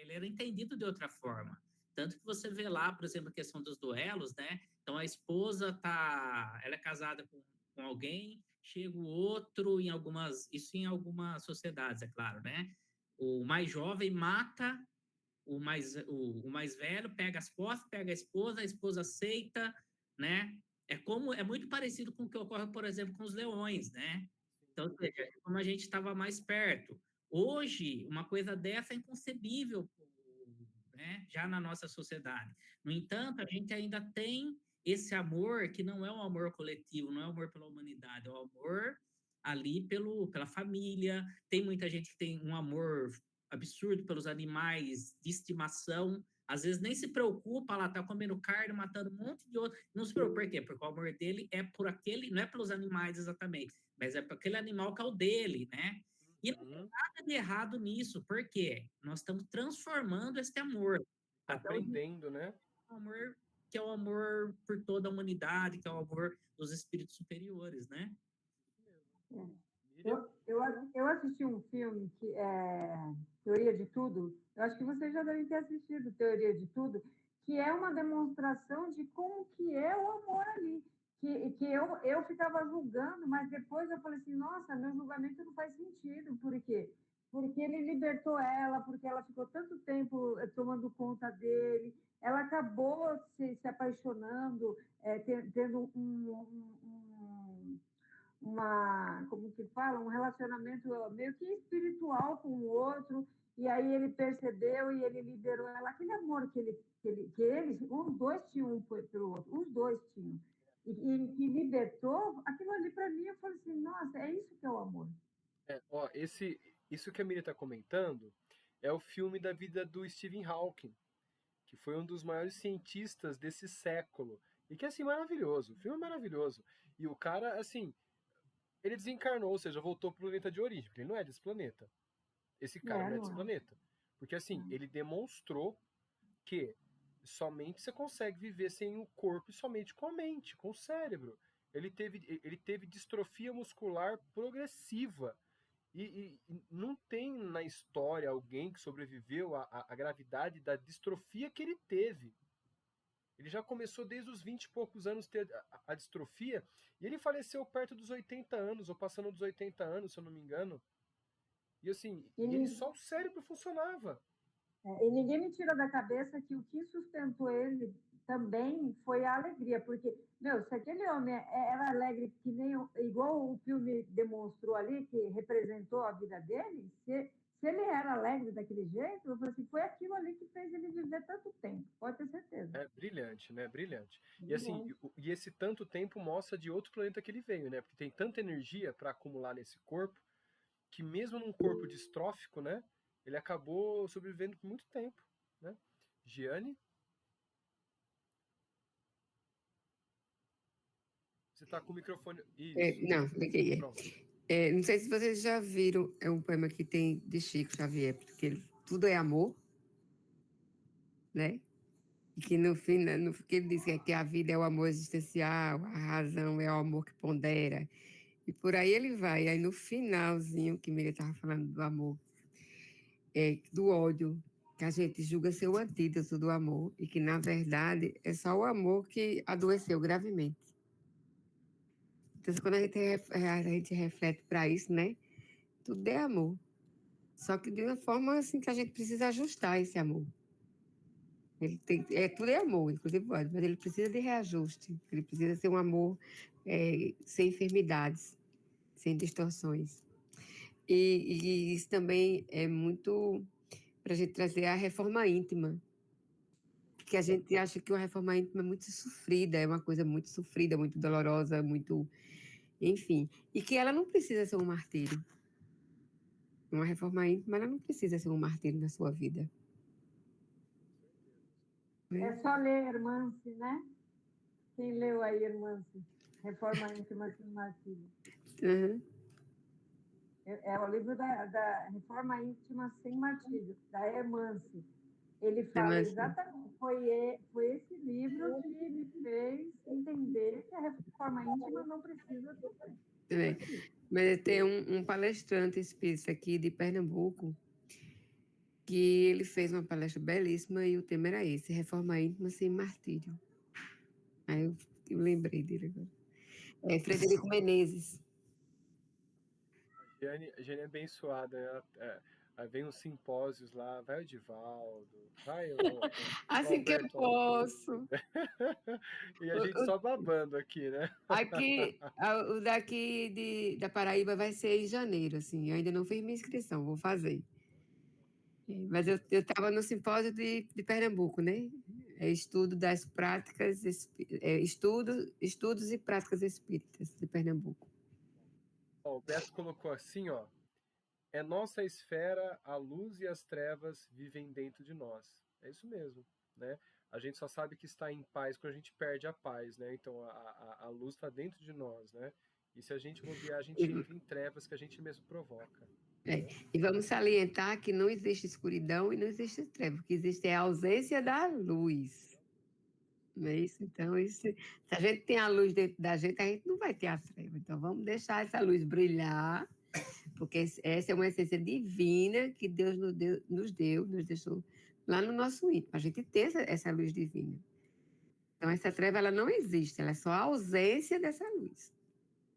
Speaker 2: era entendido de outra forma. Tanto que você vê lá, por exemplo, a questão dos duelos, né? Então, a esposa ela é casada com alguém, chega o outro isso em algumas sociedades, é claro, né? O mais jovem mata o mais velho, pega as posses, pega a esposa aceita, né? É muito parecido com o que ocorre, por exemplo, com os leões, né? Então, ou seja, como a gente estava mais perto. Hoje, uma coisa dessa é inconcebível, né? Já na nossa sociedade. No entanto, a gente ainda tem esse amor que não é um amor coletivo, não é um amor pela humanidade, é um amor ali pela família. Tem muita gente que tem um amor absurdo pelos animais de estimação, às vezes nem se preocupa, lá tá comendo carne, matando um monte de outro, não se preocupa, por quê? Porque o amor dele é por aquele, não é pelos animais exatamente, mas é por aquele animal que é o dele, né? E não tem nada de errado nisso, porque nós estamos transformando esse amor.
Speaker 1: Tá aprendendo, né?
Speaker 2: Um amor que é o amor por toda a humanidade, que é o amor dos espíritos superiores, né?
Speaker 3: Eu assisti um filme que é Teoria de Tudo. Eu acho que vocês já devem ter assistido Teoria de Tudo, que é uma demonstração de como que é o amor ali. Que eu ficava julgando, mas depois eu falei assim, nossa, meu julgamento não faz sentido. Por quê? Porque ele libertou ela, porque ela ficou tanto tempo tomando conta dele, ela acabou se apaixonando, tendo como que fala, um relacionamento meio que espiritual com o outro, e aí ele percebeu e ele liberou ela, aquele amor que eles, os dois tinham um pelo outro, os dois tinham, e que libertou, aquilo ali para mim, eu falei assim, nossa, é isso que é o amor.
Speaker 1: Isso que a Miriam está comentando é o filme da vida do Stephen Hawking, que foi um dos maiores cientistas desse século. E que, assim, maravilhoso. O filme é maravilhoso. E o cara, assim, ele desencarnou, ou seja, voltou pro planeta de origem, porque ele não é desse planeta. Esse cara não é desse planeta. Porque, assim, ele demonstrou que somente você consegue viver sem o corpo e somente com a mente, com o cérebro. Ele teve distrofia muscular progressiva. E não tem na história alguém que sobreviveu à gravidade da distrofia que ele teve. Ele já começou desde os 20 e poucos anos ter a distrofia, e ele faleceu perto dos 80 anos, ou passando dos 80 anos, se eu não me engano. E assim, ele só o cérebro funcionava.
Speaker 3: E ninguém me tira da cabeça que o que sustentou ele também foi a alegria, porque, meu, se aquele homem era alegre que nem igual o filme demonstrou ali, que representou a vida dele, se ele era alegre daquele jeito, eu falei assim, foi aquilo ali que fez ele viver tanto tempo, pode ter certeza.
Speaker 1: É brilhante, né? Brilhante. E assim, e esse tanto tempo mostra de outro planeta que ele veio, né? Porque tem tanta energia para acumular nesse corpo, que mesmo num corpo distrófico, né? Ele acabou sobrevivendo por muito tempo, né? Giane? Você está com o microfone... Isso.
Speaker 4: Não, liguei. Não sei se vocês já viram, é um poema que tem de Chico Xavier, porque tudo é amor, né? E que no fim, que ele diz que a vida é o amor existencial, a razão é o amor que pondera. E por aí ele vai. Aí no finalzinho, que Miriam estava falando do amor, do ódio, que a gente julga ser o antídoto do amor, e que, na verdade, é só o amor que adoeceu gravemente. Então, quando a gente reflete para isso, né? Tudo é amor. Só que de uma forma assim que a gente precisa ajustar esse amor. Tudo é amor, inclusive, mas ele precisa de reajuste. Ele precisa ser um amor sem enfermidades, sem distorções. E isso também é muito para a gente trazer a reforma íntima, que a gente acha que uma reforma íntima é muito sofrida, é uma coisa muito sofrida, muito dolorosa, muito... Enfim, e que ela não precisa ser um martírio. uma reforma íntima, ela não precisa ser um martírio na sua vida.
Speaker 3: É só ler Hermance, né? Quem leu aí Hermance? Reforma Íntima sem Martírio.
Speaker 4: Uhum.
Speaker 3: É o livro da Reforma Íntima sem Martírio, da Hermance. Ele fala exatamente, foi esse livro que me fez entender que a reforma íntima não precisa
Speaker 4: É. Mas tem um palestrante espírita aqui de Pernambuco que ele fez uma palestra belíssima e o tema era esse, reforma íntima sem martírio. Aí eu lembrei dele agora. É Frederico Menezes.
Speaker 1: A Jane é abençoada. Aí vem uns simpósios lá, vai o Divaldo, vai o
Speaker 4: Assim que eu
Speaker 1: Alberto
Speaker 4: posso.
Speaker 1: E a gente só babando aqui, né?
Speaker 4: Aqui, o daqui da Paraíba vai ser em janeiro, assim. Eu ainda não fiz minha inscrição, vou fazer. Mas eu estava no simpósio de Pernambuco, né? Estudo das práticas, estudos e práticas espíritas de Pernambuco.
Speaker 1: Ó, o Beto colocou assim, ó. É nossa esfera, a luz e as trevas vivem dentro de nós. É isso mesmo, né? A gente só sabe que está em paz quando a gente perde a paz, né? Então a luz está dentro de nós, né? E se a gente bobear, a gente entra em trevas que a gente mesmo provoca.
Speaker 4: E vamos salientar que não existe escuridão e não existe treva, o que existe é a ausência da luz. Não é isso? Então, se a gente tem a luz dentro da gente, a gente não vai ter a treva. Então, vamos deixar essa luz brilhar, porque essa é uma essência divina que Deus nos deixou lá no nosso íntimo. A gente tem essa luz divina. Então, essa treva ela não existe, ela é só a ausência dessa luz.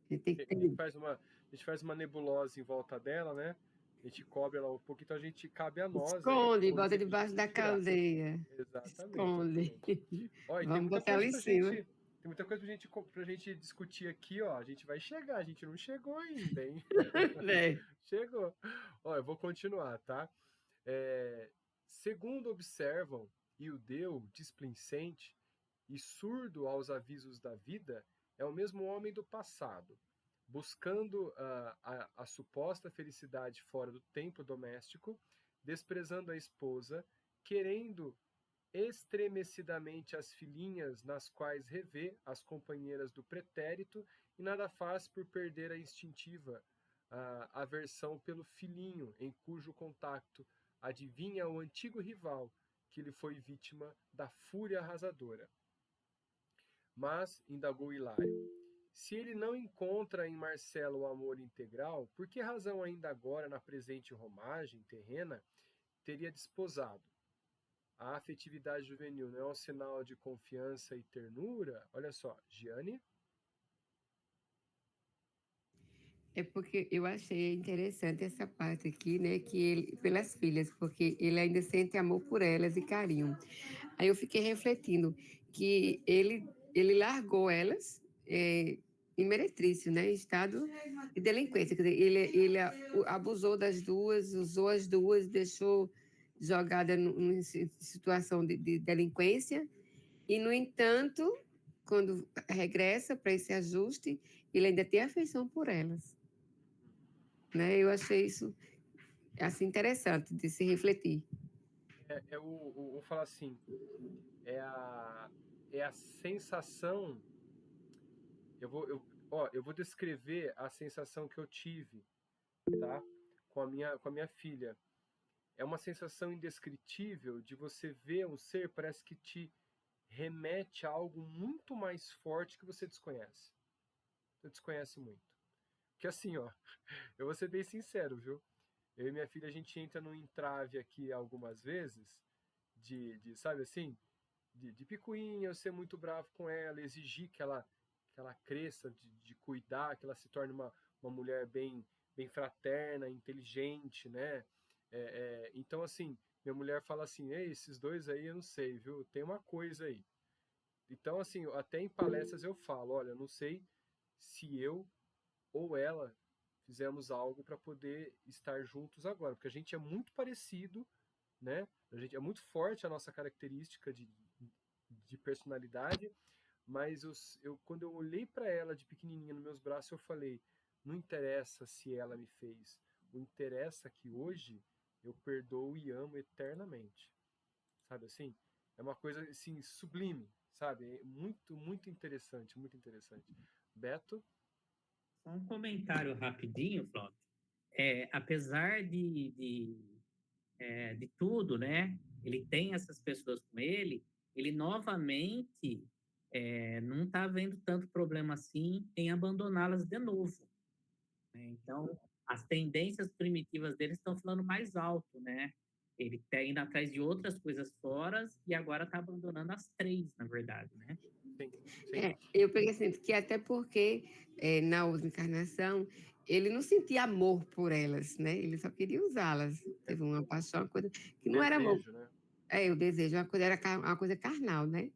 Speaker 4: A gente tem que
Speaker 1: A
Speaker 4: ter.
Speaker 1: gente faz uma nebulosa em volta dela, né? A gente cobre ela um pouco, então a gente cabe a nós aí
Speaker 4: Esconde,
Speaker 1: o
Speaker 4: bota
Speaker 1: exemplo
Speaker 4: debaixo da
Speaker 1: tirar.
Speaker 4: caldeira.
Speaker 1: Exatamente,
Speaker 4: Esconde.
Speaker 1: exatamente. Ó, e tem
Speaker 4: Vamos
Speaker 1: muita
Speaker 4: botar ela
Speaker 1: coisa
Speaker 4: em
Speaker 1: pra
Speaker 4: cima.
Speaker 1: gente, tem muita coisa pra gente discutir aqui, ó. A gente vai chegar, a gente não chegou ainda, hein?
Speaker 4: Né?
Speaker 1: Chegou. Ó, eu vou continuar, tá? Segundo observam, e o Deu, displicente e surdo aos avisos da vida, é o mesmo homem do passado, buscando a suposta felicidade fora do tempo doméstico, desprezando a esposa, querendo estremecidamente as filhinhas nas quais revê as companheiras do pretérito e nada faz por perder a instintiva aversão pelo filhinho, em cujo contacto adivinha o antigo rival que lhe foi vítima da fúria arrasadora. Mas, indagou Hilário, se ele não encontra em Marcelo o amor integral, por que razão ainda agora, na presente romagem terrena, teria desposado? A afetividade juvenil não é um sinal de confiança e ternura? Olha só, Giane?
Speaker 4: É porque eu achei interessante essa parte aqui, né? Que ele, pelas filhas, porque ele ainda sente amor por elas e carinho. Aí eu fiquei refletindo que ele largou elas em meretrício, né? Em estado de delinquência. Quer dizer, ele abusou das duas, usou as duas, deixou jogada em situação de delinquência. E, no entanto, quando regressa para esse ajuste, ele ainda tem afeição por elas. Né? Eu achei isso assim, interessante de se refletir.
Speaker 1: Vou falar assim, é a sensação. Eu vou descrever a sensação que eu tive, tá? Com a minha filha. É uma sensação indescritível de você ver um ser, parece que te remete a algo muito mais forte que você desconhece. Você desconhece muito. Porque assim, ó, eu vou ser bem sincero, viu? Eu e minha filha, a gente entra num entrave aqui algumas vezes, sabe assim? De picuinha, eu ser muito bravo com ela, exigir que ela cresça, de cuidar, que ela se torne uma mulher bem fraterna, inteligente, né? Então, assim, minha mulher fala assim, ei, esses dois aí eu não sei, viu? Tem uma coisa aí. Então, assim, até em palestras eu falo, olha, eu não sei se eu ou ela fizemos algo para poder estar juntos agora, porque a gente é muito parecido, né? A gente é muito forte a nossa característica de personalidade, mas quando eu olhei para ela de pequenininha nos meus braços, eu falei, não interessa se ela me fez o interessa que hoje eu perdoo e amo eternamente. Sabe assim? É uma coisa assim sublime, sabe? É muito, muito interessante, muito interessante. Beto?
Speaker 2: Só um comentário rapidinho, Flávio. Apesar de tudo, né? Ele tem essas pessoas com ele, ele novamente não está vendo tanto problema assim em abandoná-las de novo, né? Então, as tendências primitivas dele estão falando mais alto, né? Ele está indo atrás de outras coisas fora e agora está abandonando as três, na verdade, né?
Speaker 1: Sim, sim.
Speaker 4: Eu peguei assim, que até porque na outra encarnação ele não sentia amor por elas, né? Ele só queria usá-las. Teve uma paixão, uma coisa que não era amor.
Speaker 1: Desejo, né?
Speaker 4: O desejo, uma coisa, era uma coisa carnal, né?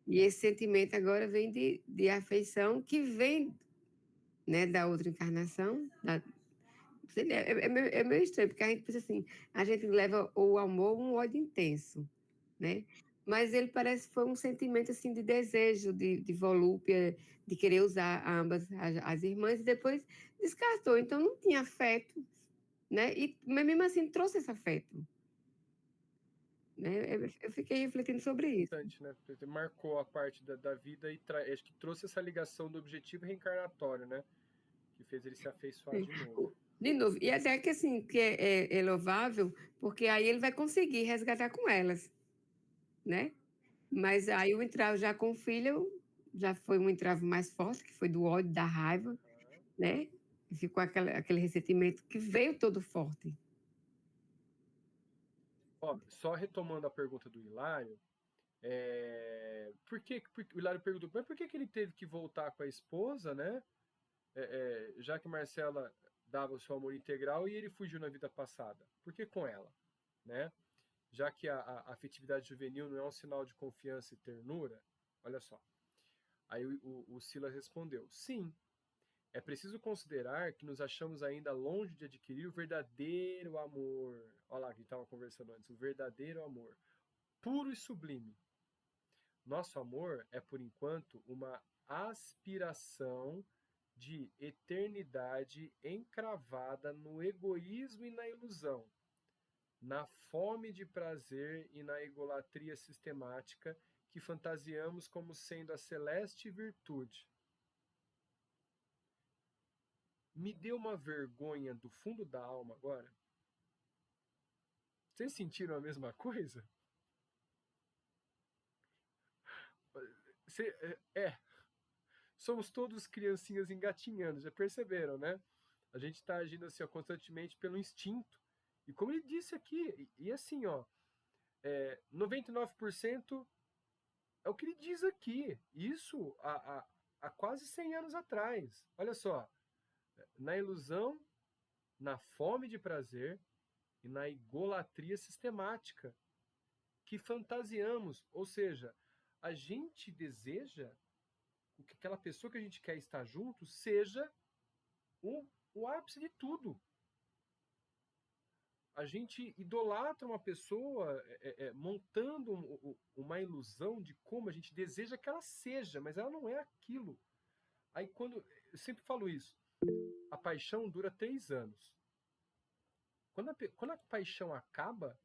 Speaker 4: E esse sentimento agora vem de afeição que vem, né, da outra encarnação. É meio estranho, porque a gente pensa assim, a gente leva o amor um ódio intenso, né? Mas ele parece que foi um sentimento assim de desejo, de volúpia, de querer usar ambas as irmãs, e depois descartou. Então não tinha afeto, né? Mas mesmo assim trouxe esse afeto. Né? Eu fiquei refletindo sobre isso.
Speaker 1: Né? Marcou a parte da vida e acho que trouxe essa ligação do objetivo reencarnatório, né? Que fez ele se afeiçoar de novo.
Speaker 4: De novo, e até que assim, que é louvável, porque aí ele vai conseguir resgatar com elas, né? Mas aí o entrave já com o filho já foi um entrave mais forte, que foi do ódio, da raiva, né? E ficou aquele ressentimento que veio todo forte.
Speaker 1: Ó, só retomando a pergunta do Hilário, porque o Hilário perguntou, mas por que ele teve que voltar com a esposa, né? Já que Marcela dava o seu amor integral e ele fugiu na vida passada. Por que com ela, né? Já que a afetividade juvenil não é um sinal de confiança e ternura, olha só. Aí o Silas respondeu, sim, é preciso considerar que nos achamos ainda longe de adquirir o verdadeiro amor. Olha lá que a gente estava conversando antes, o verdadeiro amor, puro e sublime. Nosso amor é, por enquanto, uma aspiração de eternidade encravada no egoísmo e na ilusão, na fome de prazer e na egolatria sistemática que fantasiamos como sendo a celeste virtude. Me deu uma vergonha do fundo da alma agora. Vocês sentiram a mesma coisa? Somos todos criancinhas engatinhando, já perceberam, né? A gente está agindo assim, ó, constantemente pelo instinto. E como ele disse aqui, e assim, ó, 99% é o que ele diz aqui. Isso há quase 100 anos atrás. Olha só, na ilusão, na fome de prazer e na egolatria sistemática que fantasiamos. Ou seja, a gente deseja que aquela pessoa que a gente quer estar junto seja o ápice de tudo. A gente idolatra uma pessoa montando uma ilusão de como a gente deseja que ela seja, mas ela não é aquilo. Aí quando eu sempre falo isso, a paixão dura 3 anos. Quando a paixão acaba,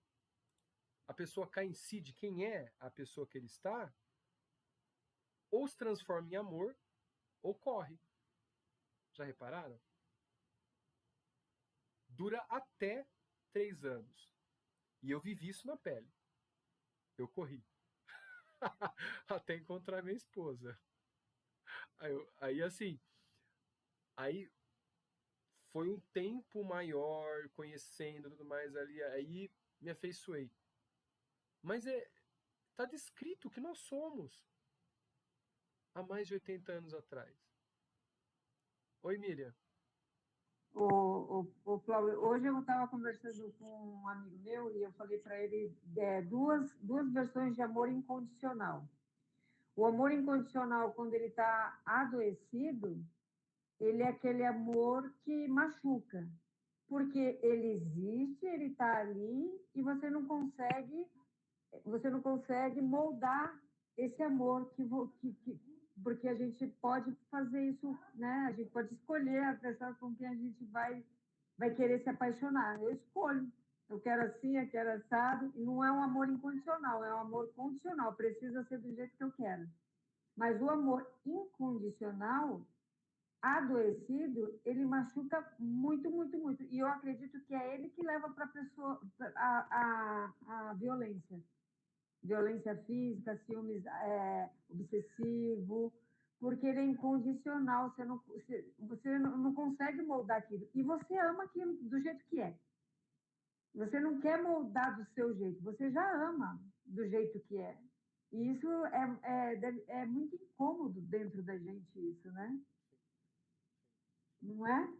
Speaker 1: a pessoa cai em si de quem é a pessoa que ele está, ou se transforma em amor, ou corre. Já repararam? Dura até 3 anos. E eu vivi isso na pele. Eu corri. Até encontrar minha esposa. Aí assim, aí foi um tempo maior, conhecendo tudo mais ali, aí me afeiçoei. Mas tá descrito que nós somos há mais de 80 anos atrás. Oi, Miriam.
Speaker 3: O Flávio, hoje eu estava conversando com um amigo meu e eu falei para ele duas versões de amor incondicional. O amor incondicional, quando ele está adoecido, ele é aquele amor que machuca, porque ele existe, ele está ali e você não consegue moldar esse amor porque a gente pode fazer isso, né? A gente pode escolher a pessoa com quem a gente vai vai querer se apaixonar. Eu escolho. Eu quero assim, eu quero assado. E não é um amor incondicional, é um amor condicional. Precisa ser do jeito que eu quero. Mas o amor incondicional, adoecido, ele machuca muito, muito, muito. E eu acredito que é ele que leva para a pessoa a violência. Violência física, ciúmes obsessivo, porque ele é incondicional, você não consegue moldar aquilo. E você ama aquilo do jeito que é. Você não quer moldar do seu jeito, você já ama do jeito que é. E isso é muito incômodo dentro da gente, isso, né? Não é?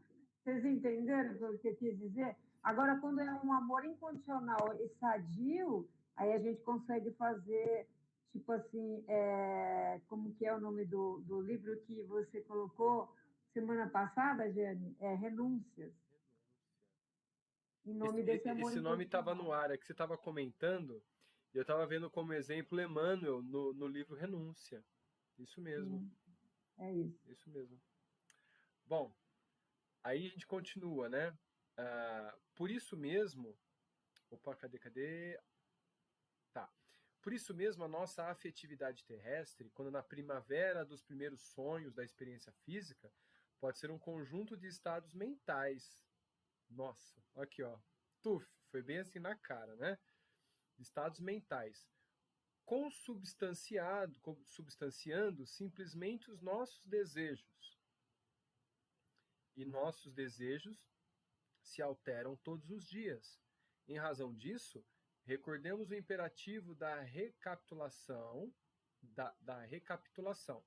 Speaker 3: Vocês entenderam o que eu quis dizer? Agora, quando é um amor incondicional e sadio, aí a gente consegue fazer, tipo assim, como que é o nome do livro que você colocou semana passada, Jane? Renúncias. Em nome desse amor
Speaker 1: Esse nome estava no
Speaker 3: incondicional.
Speaker 1: ar, é que você estava comentando, e eu estava vendo como exemplo Emmanuel no livro Renúncia. Isso mesmo,
Speaker 3: Sim, é isso.
Speaker 1: isso mesmo. Bom, aí a gente continua, né? Por isso mesmo. Opa, cadê? Tá. Por isso mesmo, a nossa afetividade terrestre, quando na primavera dos primeiros sonhos da experiência física, pode ser um conjunto de estados mentais. Nossa, aqui ó. Tuf, foi bem assim na cara, né? Estados mentais. Consubstanciando simplesmente os nossos desejos. E nossos desejos se alteram todos os dias. Em razão disso, recordemos o imperativo da recapitulação, da recapitulação.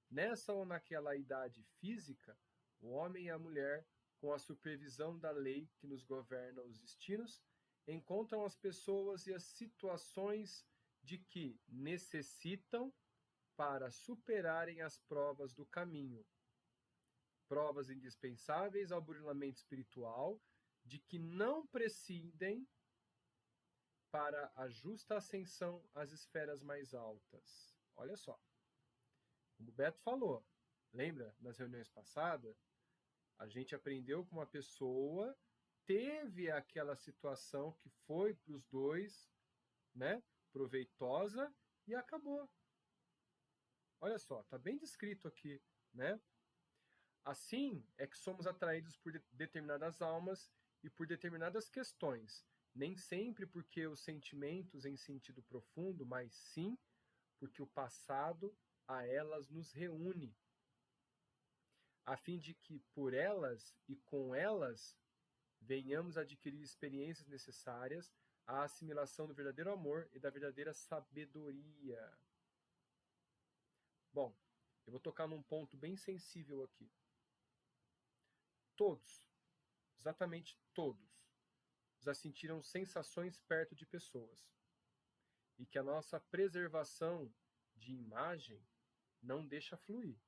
Speaker 1: Nessa ou naquela idade física, o homem e a mulher, com a supervisão da lei que nos governa os destinos, encontram as pessoas e as situações de que necessitam para superarem as provas do caminho, provas indispensáveis ao burilamento espiritual, de que não prescindem para a justa ascensão às esferas mais altas. Olha só, como o Beto falou, lembra nas reuniões passadas, a gente aprendeu que uma pessoa teve aquela situação que foi para os dois, né, proveitosa e acabou. Olha só, está bem descrito aqui, né? Assim é que somos atraídos por determinadas almas e por determinadas questões, nem sempre porque os sentimentos em sentido profundo, mas sim porque o passado a elas nos reúne, a fim de que por elas e com elas venhamos adquirir experiências necessárias à assimilação do verdadeiro amor e da verdadeira sabedoria. Bom, eu vou tocar num ponto bem sensível aqui. Todos, exatamente todos, já sentiram sensações perto de pessoas. E que a nossa preservação de imagem não deixa fluir.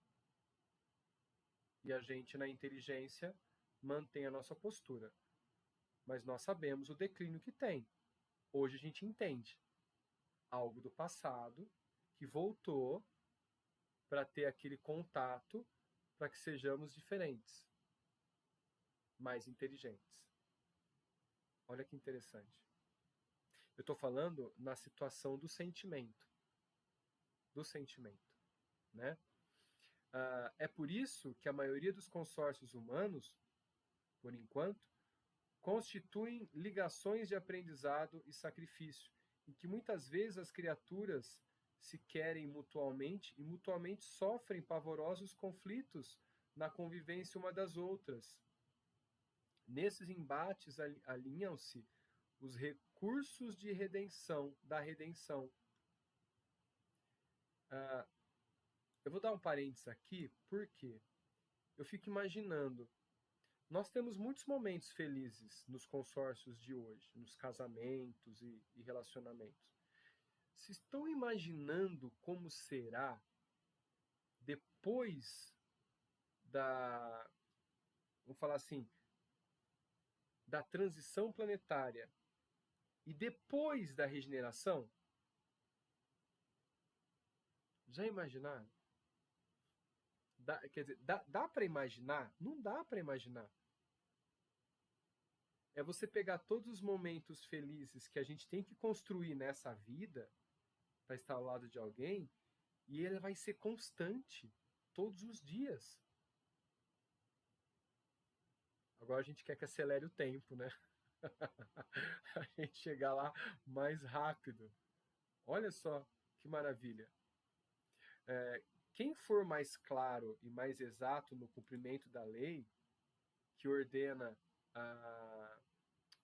Speaker 1: E a gente, na inteligência, mantém a nossa postura. Mas nós sabemos o declínio que tem. Hoje a gente entende. Algo do passado que voltou para ter aquele contato para que sejamos diferentes, mais inteligentes. Olha que interessante. Eu estou falando na situação do sentimento. Do sentimento, né? É por isso que a maioria dos consórcios humanos, por enquanto, constituem ligações de aprendizado e sacrifício, em que muitas vezes as criaturas se querem mutuamente e mutuamente sofrem pavorosos conflitos na convivência uma das outras. Nesses embates alinham-se os recursos de redenção, da redenção. Eu vou dar um parênteses aqui, porque eu fico imaginando, nós temos muitos momentos felizes nos consórcios de hoje, nos casamentos e relacionamentos. Vocês estão imaginando como será depois vamos falar assim, da transição planetária e depois da regeneração? Já imaginaram? Quer dizer, dá para imaginar? Não dá para imaginar. é você pegar todos os momentos felizes que a gente tem que construir nessa vida para estar ao lado de alguém, e ele vai ser constante todos os dias. Agora a gente quer que acelere o tempo, né? A gente chegar lá mais rápido. Olha só que maravilha. Quem for mais claro e mais exato no cumprimento da lei, que ordena a.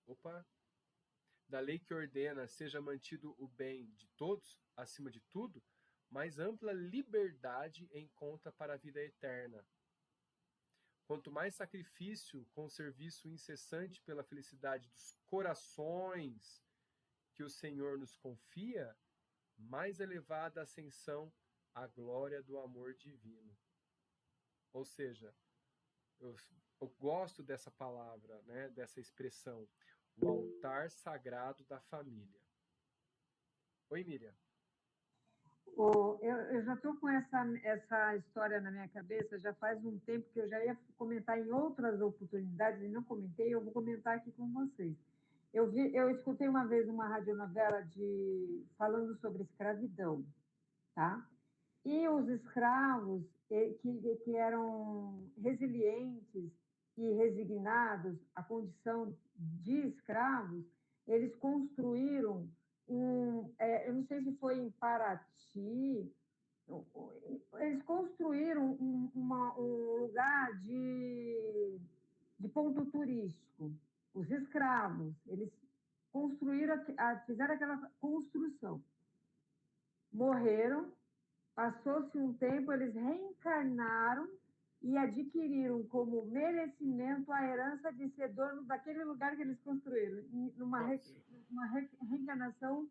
Speaker 1: Opa! Da lei que ordena seja mantido o bem de todos, acima de tudo, mais ampla liberdade encontra para a vida eterna. Quanto mais sacrifício com serviço incessante pela felicidade dos corações que o Senhor nos confia, mais elevada a ascensão à glória do amor divino. Ou seja, eu gosto dessa palavra, né, dessa expressão, o altar sagrado da família. Oi, Miriam.
Speaker 3: Eu já estou com essa história na minha cabeça já faz um tempo que eu já ia comentar em outras oportunidades e não comentei, eu vou comentar aqui com vocês. Eu escutei uma vez uma radionovela falando sobre escravidão, tá? E os escravos que eram resilientes e resignados à condição de escravos, eles construíram eu não sei se foi em Paraty, eles construíram um lugar de ponto turístico. Os escravos, eles fizeram aquela construção. Morreram, passou-se um tempo, eles reencarnaram e adquiriram como merecimento a herança de ser dono daquele lugar que eles construíram, numa reencarnação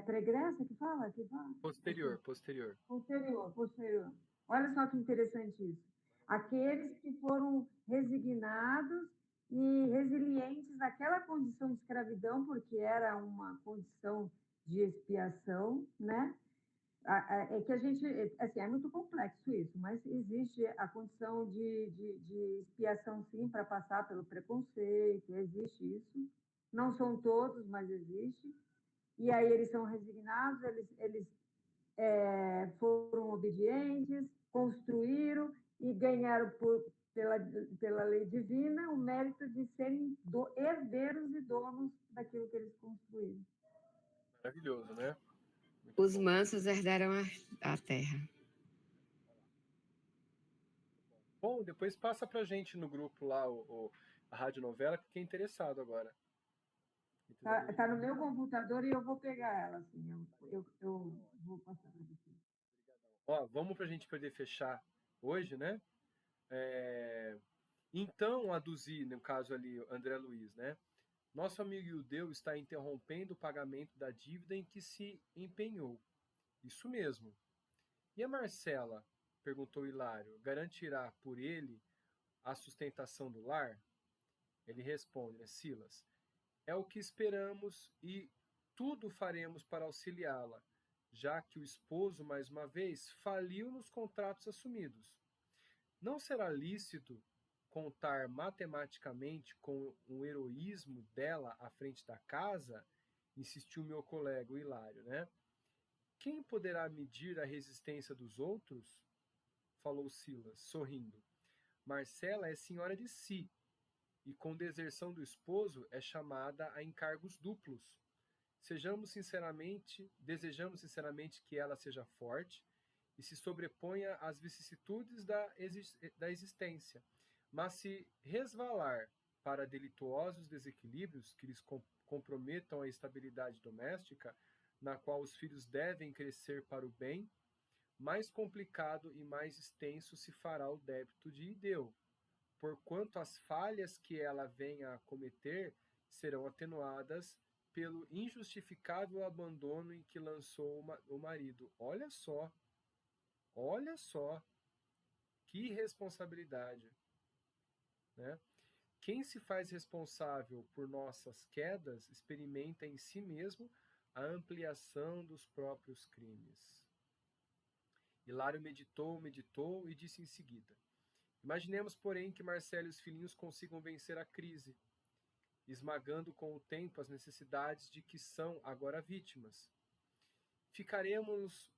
Speaker 3: pregressa, que fala?
Speaker 1: Posterior.
Speaker 3: Posterior. Olha só que interessante isso. Aqueles que foram resignados e resilientes naquela condição de escravidão, porque era uma condição de expiação, né? É que a gente, assim, é muito complexo isso, mas existe a condição de expiação, sim, para passar pelo preconceito, existe isso. Não são todos, mas existe. E aí eles são resignados, eles foram obedientes, construíram e ganharam pela lei divina o mérito de serem herdeiros e donos daquilo que eles construíram.
Speaker 1: Maravilhoso, né?
Speaker 4: Muito Os bom. Mansos herdaram a terra.
Speaker 1: Bom, depois passa pra gente no grupo lá a radionovela, que fiquei interessado agora.
Speaker 3: Tá no meu computador e eu vou pegar ela, assim. Eu vou passar para você.
Speaker 1: Ó, vamos pra gente poder fechar hoje, né? Então, aduzir, no caso ali, André Luiz, né? Nosso amigo Iudeu está interrompendo o pagamento da dívida em que se empenhou. Isso mesmo. E a Marcela, perguntou Hilário, garantirá por ele a sustentação do lar? Ele responde, né, Silas, é o que esperamos e tudo faremos para auxiliá-la, já que o esposo, mais uma vez, faliu nos contratos assumidos. Não será lícito contar matematicamente com o heroísmo dela à frente da casa? Insistiu meu colega, o Hilário, né? Quem poderá medir a resistência dos outros? Falou Silas, sorrindo. Marcela é senhora de si, e com deserção do esposo é chamada a encargos duplos. Desejamos sinceramente que ela seja forte e se sobreponha às vicissitudes da existência, mas se resvalar para delituosos desequilíbrios que lhes comprometam a estabilidade doméstica, na qual os filhos devem crescer para o bem, mais complicado e mais extenso se fará o débito de Ideu, porquanto as falhas que ela venha a cometer serão atenuadas pelo injustificável abandono em que lançou o marido. Olha só, que responsabilidade, né? Quem se faz responsável por nossas quedas experimenta em si mesmo a ampliação dos próprios crimes. Hilário meditou e disse em seguida: Imaginemos, porém, que Marcelo e os filhinhos consigam vencer a crise. esmagando com o tempo as necessidades de que são agora vítimas. Ficaremos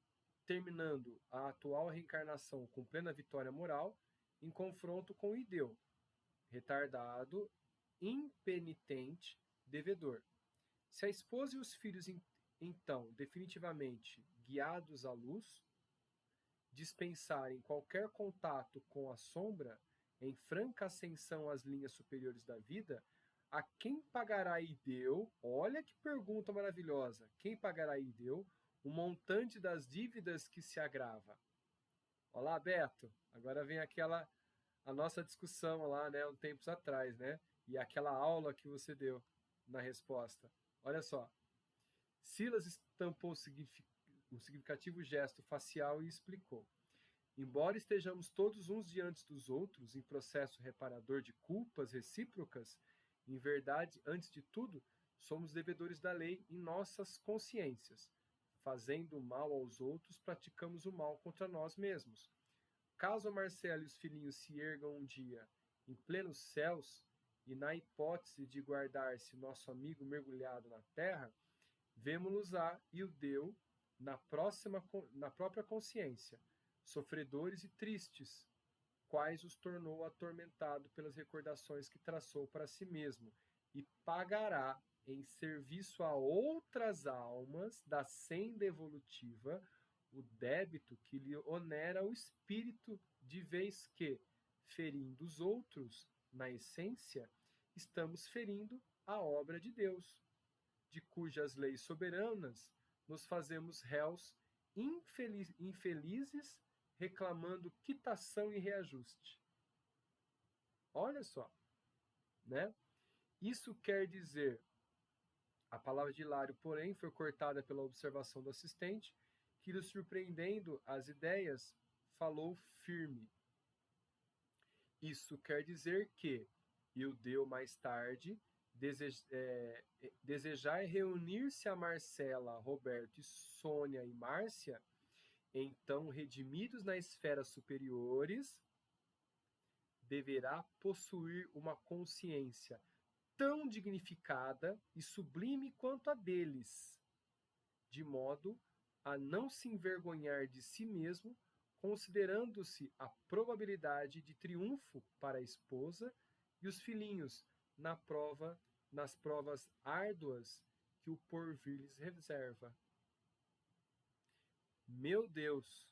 Speaker 1: terminando a atual reencarnação com plena vitória moral, em confronto com o Ideu, retardado, impenitente, devedor. Se a esposa e os filhos, então, definitivamente guiados à luz, dispensarem qualquer contato com a sombra, em franca ascensão às linhas superiores da vida, a quem pagará Ideu? Olha que pergunta maravilhosa. Quem pagará Ideu o montante das dívidas que se agrava? Olá, Beto. Agora vem a nossa discussão lá, né, um tempos atrás, né? E aquela aula que você deu na resposta. Olha só. Silas estampou um significativo gesto facial e explicou. Embora estejamos todos uns diante dos outros em processo reparador de culpas recíprocas, em verdade, antes de tudo, somos devedores da lei em nossas consciências. Fazendo o mal aos outros, praticamos o mal contra nós mesmos. Caso a Marcela e os filhinhos se ergam um dia em plenos céus, e na hipótese de guardar-se nosso amigo mergulhado na terra, vemo-los-á e o deu na própria consciência, sofredores e tristes, quais os tornou atormentado pelas recordações que traçou para si mesmo, e pagará em serviço a outras almas da senda evolutiva o débito que lhe onera o espírito, de vez que, ferindo os outros, na essência, estamos ferindo a obra de Deus, de cujas leis soberanas nos fazemos réus infelizes, reclamando quitação e reajuste. Olha só, né? Isso quer dizer, a palavra de Hilário, porém, foi cortada pela observação do assistente, que, lhe surpreendendo as ideias, falou firme. Isso quer dizer que, e o deu mais tarde, desejar reunir-se a Marcela, Roberto, Sônia e Márcia, então redimidos nas esferas superiores, deverá possuir uma consciência tão dignificada e sublime quanto a deles, de modo a não se envergonhar de si mesmo, considerando-se a probabilidade de triunfo para a esposa e os filhinhos nas provas árduas que o porvir lhes reserva. Meu Deus,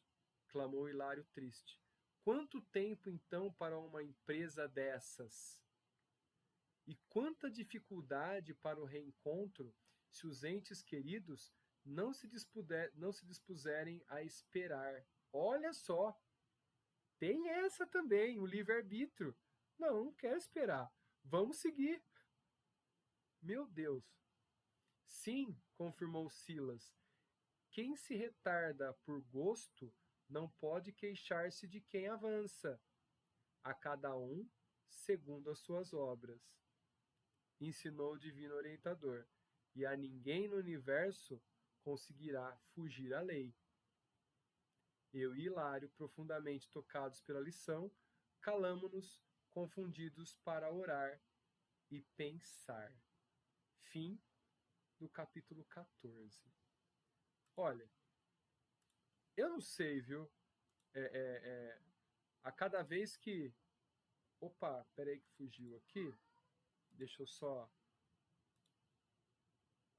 Speaker 1: clamou Hilário triste, quanto tempo então para uma empresa dessas? E quanta dificuldade para o reencontro se os entes queridos não se dispuserem a esperar. Olha só, tem essa também, o livre-arbítrio. Não quero esperar, vamos seguir. Meu Deus. Sim, confirmou Silas, quem se retarda por gosto não pode queixar-se de quem avança, a cada um segundo as suas obras. Ensinou o divino orientador, e a ninguém no universo conseguirá fugir à lei. Eu e Hilário, profundamente tocados pela lição, calamo-nos, confundidos para orar e pensar. Fim do capítulo 14. Olha, eu não sei, viu? A cada vez que... Opa, peraí que fugiu aqui. Deixa eu só...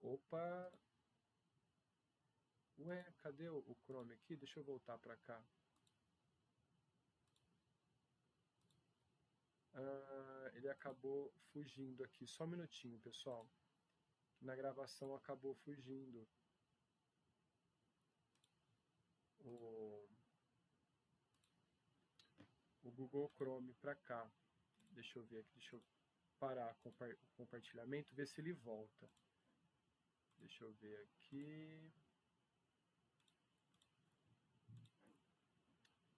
Speaker 1: Opa... Ué, cadê o Chrome aqui? Deixa eu voltar para cá. Ele acabou fugindo aqui. Só um minutinho, pessoal. Na gravação acabou fugindo. O Google Chrome para cá. Deixa eu ver aqui. Deixa eu parar o compartilhamento, ver se ele volta. Deixa eu ver aqui.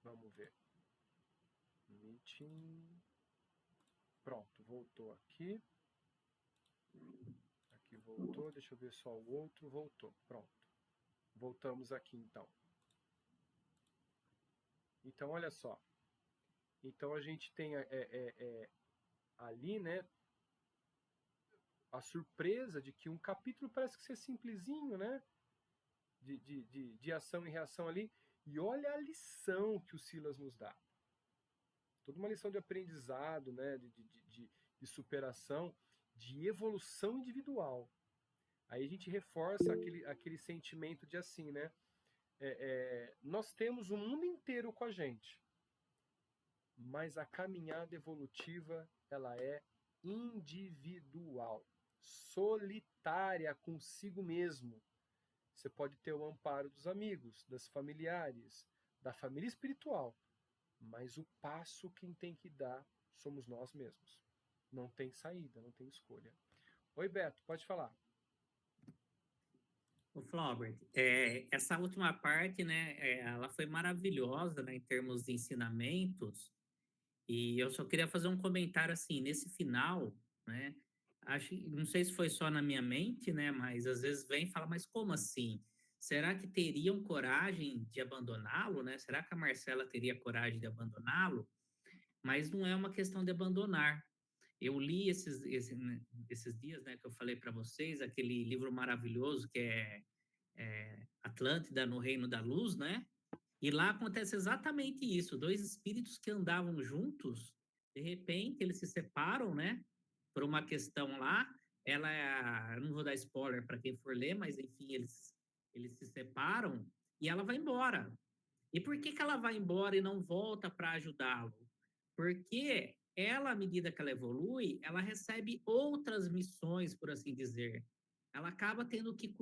Speaker 1: Vamos ver. Meeting. Pronto, voltou aqui. Aqui voltou. Deixa eu ver só o outro. Voltou. Pronto. Voltamos aqui então. Então, olha só. Então a gente tem ali, né? a surpresa de que um capítulo parece que ser simplesinho, né? De ação e reação ali. E olha a lição que o Silas nos dá. Toda uma lição de aprendizado, né? De superação, de evolução individual. Aí a gente reforça aquele sentimento de assim, né? Nós temos o mundo inteiro com a gente, mas a caminhada evolutiva ela é individual, solitária consigo mesmo. Você pode ter o amparo dos amigos, das familiares, da família espiritual, mas o passo quem tem que dar somos nós mesmos. Não tem saída, não tem escolha. Oi, Beto, pode falar.
Speaker 2: O Flaubert, essa última parte, né, ela foi maravilhosa, né, em termos de ensinamentos, e eu só queria fazer um comentário assim, nesse final, né, não sei se foi só na minha mente, né, mas às vezes vem e fala, mas como assim? Será que teriam coragem de abandoná-lo, né? Será que a Marcela teria coragem de abandoná-lo? Mas não é uma questão de abandonar. Eu li esses dias, né, que eu falei para vocês, aquele livro maravilhoso que é Atlântida no Reino da Luz, né? E lá acontece exatamente isso. Dois espíritos que andavam juntos, de repente eles se separam, né? Por uma questão lá. Eu não vou dar spoiler para quem for ler, mas enfim, eles se separam e ela vai embora. E por que ela vai embora e não volta para ajudá-lo? Porque ela, à medida que ela evolui, ela recebe outras missões, por assim dizer. Ela acaba tendo que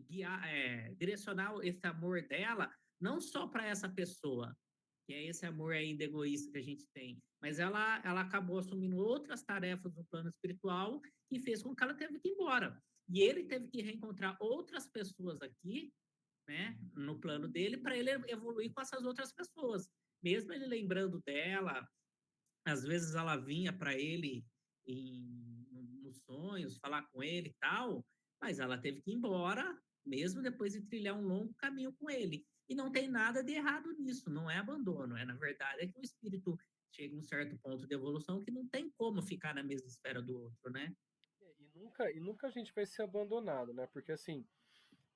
Speaker 2: guiar, direcionar esse amor dela não só para essa pessoa, que é esse amor ainda egoísta que a gente tem, mas ela acabou assumindo outras tarefas no plano espiritual que fez com que ela teve que ir embora. E ele teve que reencontrar outras pessoas aqui, né, no plano dele, para ele evoluir com essas outras pessoas. Mesmo ele lembrando dela, às vezes ela vinha para ele nos sonhos, falar com ele e tal, mas ela teve que ir embora, mesmo depois de trilhar um longo caminho com ele. E não tem nada de errado nisso, não é abandono, na verdade que o espírito chega a um certo ponto de evolução que não tem como ficar na mesma esfera do outro, né?
Speaker 1: E nunca a gente vai ser abandonado, né? Porque assim,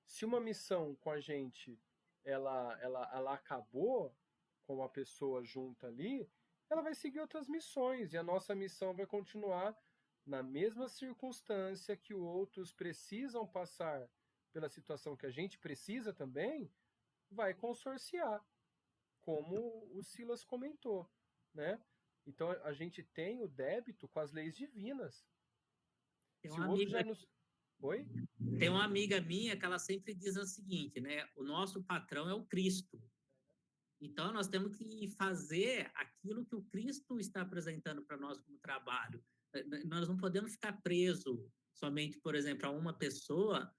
Speaker 1: se uma missão com a gente ela acabou com uma pessoa junta ali, ela vai seguir outras missões e a nossa missão vai continuar na mesma circunstância que outros precisam passar pela situação que a gente precisa também, vai consorciar, como o Silas comentou, né? Então a gente tem o débito com as leis divinas.
Speaker 2: Tem
Speaker 1: Se
Speaker 2: uma
Speaker 1: o outro já
Speaker 2: amiga,
Speaker 1: nos... Oi?
Speaker 2: tem uma amiga minha que ela sempre diz o seguinte, né? O nosso patrão é o Cristo. Então, nós temos que fazer aquilo que o Cristo está apresentando para nós como trabalho. Nós não podemos ficar presos somente, por exemplo, a uma pessoa.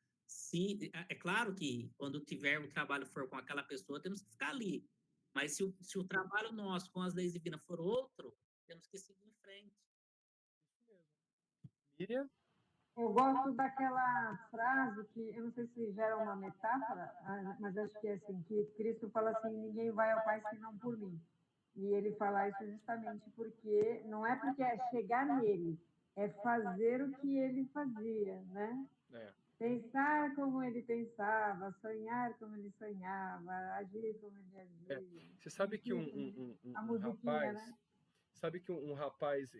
Speaker 2: É claro que quando tiver o trabalho for com aquela pessoa, temos que ficar ali. Mas se o trabalho nosso com as leis divinas for outro, temos que seguir em frente.
Speaker 1: Isso mesmo. Miriam?
Speaker 3: Eu gosto daquela frase que, eu não sei se gera uma metáfora, mas acho que é assim, que Cristo fala assim, ninguém vai ao Pai senão por mim. E ele fala isso justamente porque, não é porque é chegar nele, é fazer o que ele fazia, né?
Speaker 1: É.
Speaker 3: Pensar como ele pensava, sonhar como ele sonhava, agir como ele agia.
Speaker 1: Você sabe que
Speaker 3: Enfim, a
Speaker 1: um
Speaker 3: musiquinha,
Speaker 1: rapaz,
Speaker 3: né?
Speaker 1: sabe que um rapaz,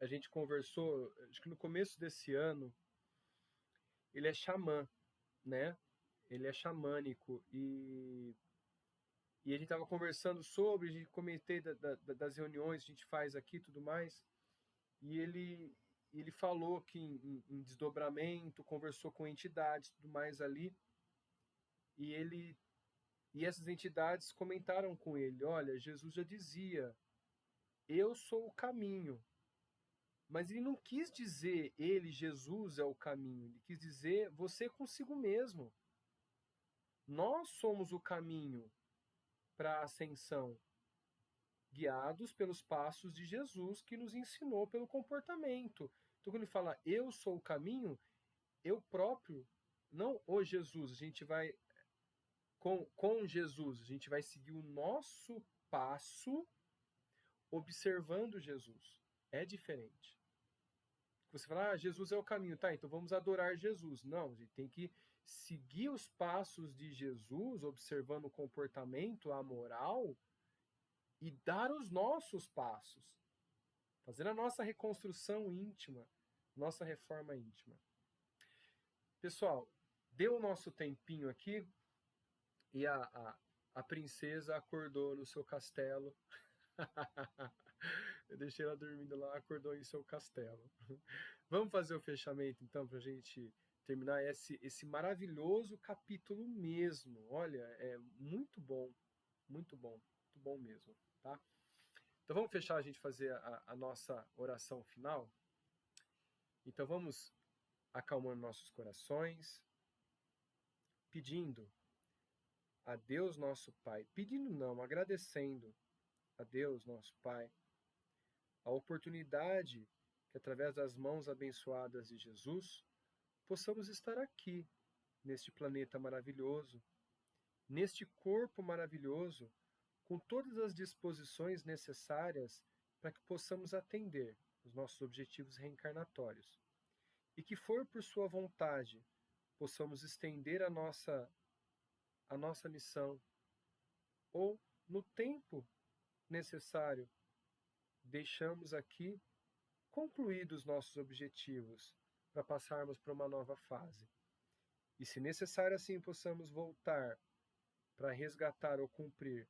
Speaker 1: a gente conversou, acho que no começo desse ano, ele é xamã, né? Ele é xamânico e a gente estava conversando sobre, a gente comentei das reuniões que a gente faz aqui e tudo mais, e ele falou que em desdobramento, conversou com entidades e tudo mais ali, e essas entidades comentaram com ele, olha, Jesus já dizia, eu sou o caminho. Mas ele não quis dizer ele, Jesus, é o caminho. Ele quis dizer você consigo mesmo. Nós somos o caminho para a ascensão, guiados pelos passos de Jesus que nos ensinou pelo comportamento. Então, quando ele fala eu sou o caminho, eu próprio, não o Jesus, a gente vai com Jesus, a gente vai seguir o nosso passo observando Jesus. É diferente. você fala, Jesus é o caminho, tá, então vamos adorar Jesus. Não, a gente tem que seguir os passos de Jesus, observando o comportamento, a moral, e dar os nossos passos, fazer a nossa reconstrução íntima, nossa reforma íntima. Pessoal, deu o nosso tempinho aqui e a princesa acordou no seu castelo. Eu deixei ela dormindo lá, acordou em seu castelo. Vamos fazer o fechamento, então, para a gente terminar esse maravilhoso capítulo mesmo. Olha, é muito bom mesmo, tá? Então vamos fechar, a gente fazer a nossa oração final. Então vamos acalmando nossos corações, pedindo a Deus nosso Pai, pedindo não, agradecendo a Deus nosso Pai, a oportunidade que através das mãos abençoadas de Jesus, possamos estar aqui, neste planeta maravilhoso, neste corpo maravilhoso, com todas as disposições necessárias para que possamos atender os nossos objetivos reencarnatórios. E que for por sua vontade, possamos estender a nossa missão, ou no tempo necessário, deixamos aqui concluídos nossos objetivos para passarmos para uma nova fase. E se necessário assim possamos voltar para resgatar ou cumprir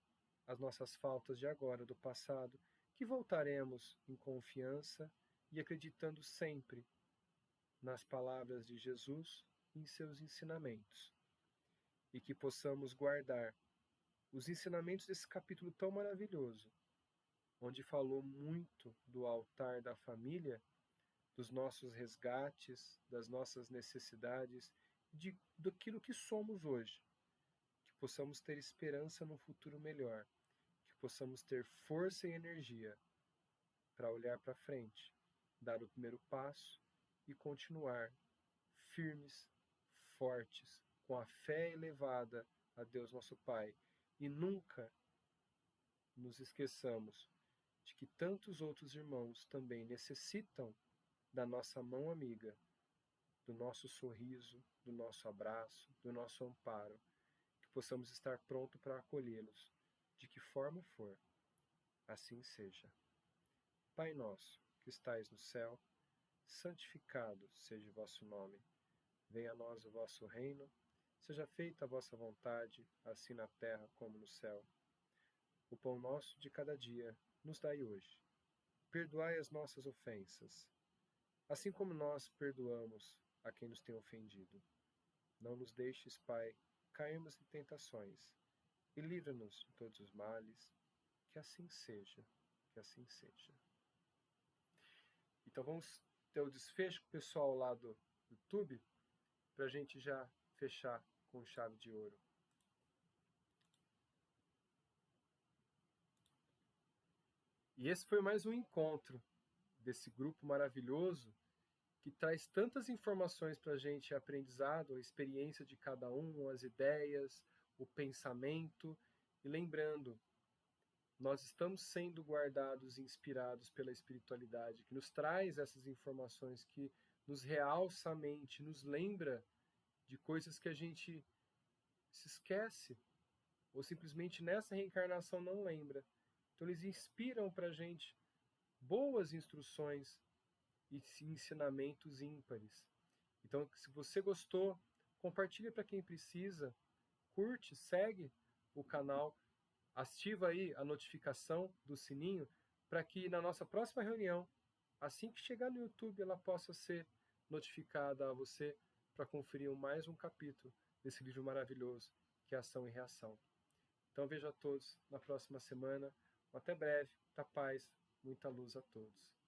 Speaker 1: as nossas faltas de agora, do passado, que voltaremos em confiança e acreditando sempre nas palavras de Jesus e em seus ensinamentos. E que possamos guardar os ensinamentos desse capítulo tão maravilhoso, onde falou muito do altar da família, dos nossos resgates, das nossas necessidades, daquilo que somos hoje. Que possamos ter esperança num futuro melhor, que possamos ter força e energia para olhar para frente, dar o primeiro passo e continuar firmes, fortes, com a fé elevada a Deus nosso Pai. E nunca nos esqueçamos de que tantos outros irmãos também necessitam da nossa mão amiga, do nosso sorriso, do nosso abraço, do nosso amparo, que possamos estar prontos para acolhê-los, de que forma for. Assim seja. Pai nosso, que estais no céu, santificado seja o vosso nome. Venha a nós o vosso reino, seja feita a vossa vontade, assim na terra como no céu. O pão nosso de cada dia nos dai hoje. Perdoai as nossas ofensas, assim como nós perdoamos a quem nos tem ofendido. Não nos deixes, Pai, cairmos em tentações, e livra-nos de todos os males. Que assim seja, que assim seja. Então vamos ter o desfecho com o pessoal lá do YouTube, para a gente já fechar com chave de ouro. E esse foi mais um encontro desse grupo maravilhoso que traz tantas informações para a gente, aprendizado, a experiência de cada um, as ideias, o pensamento. E lembrando, nós estamos sendo guardados e inspirados pela espiritualidade, que nos traz essas informações, que nos realça a mente, nos lembra de coisas que a gente se esquece, ou simplesmente nessa reencarnação não lembra. Então eles inspiram para a gente boas instruções e ensinamentos ímpares. Então, se você gostou, compartilha para quem precisa, curte, segue o canal, ativa aí a notificação do sininho para que na nossa próxima reunião, assim que chegar no YouTube, ela possa ser notificada a você para conferir mais um capítulo desse livro maravilhoso que é Ação e Reação. Então vejo a todos na próxima semana. Até breve, muita paz, muita luz a todos.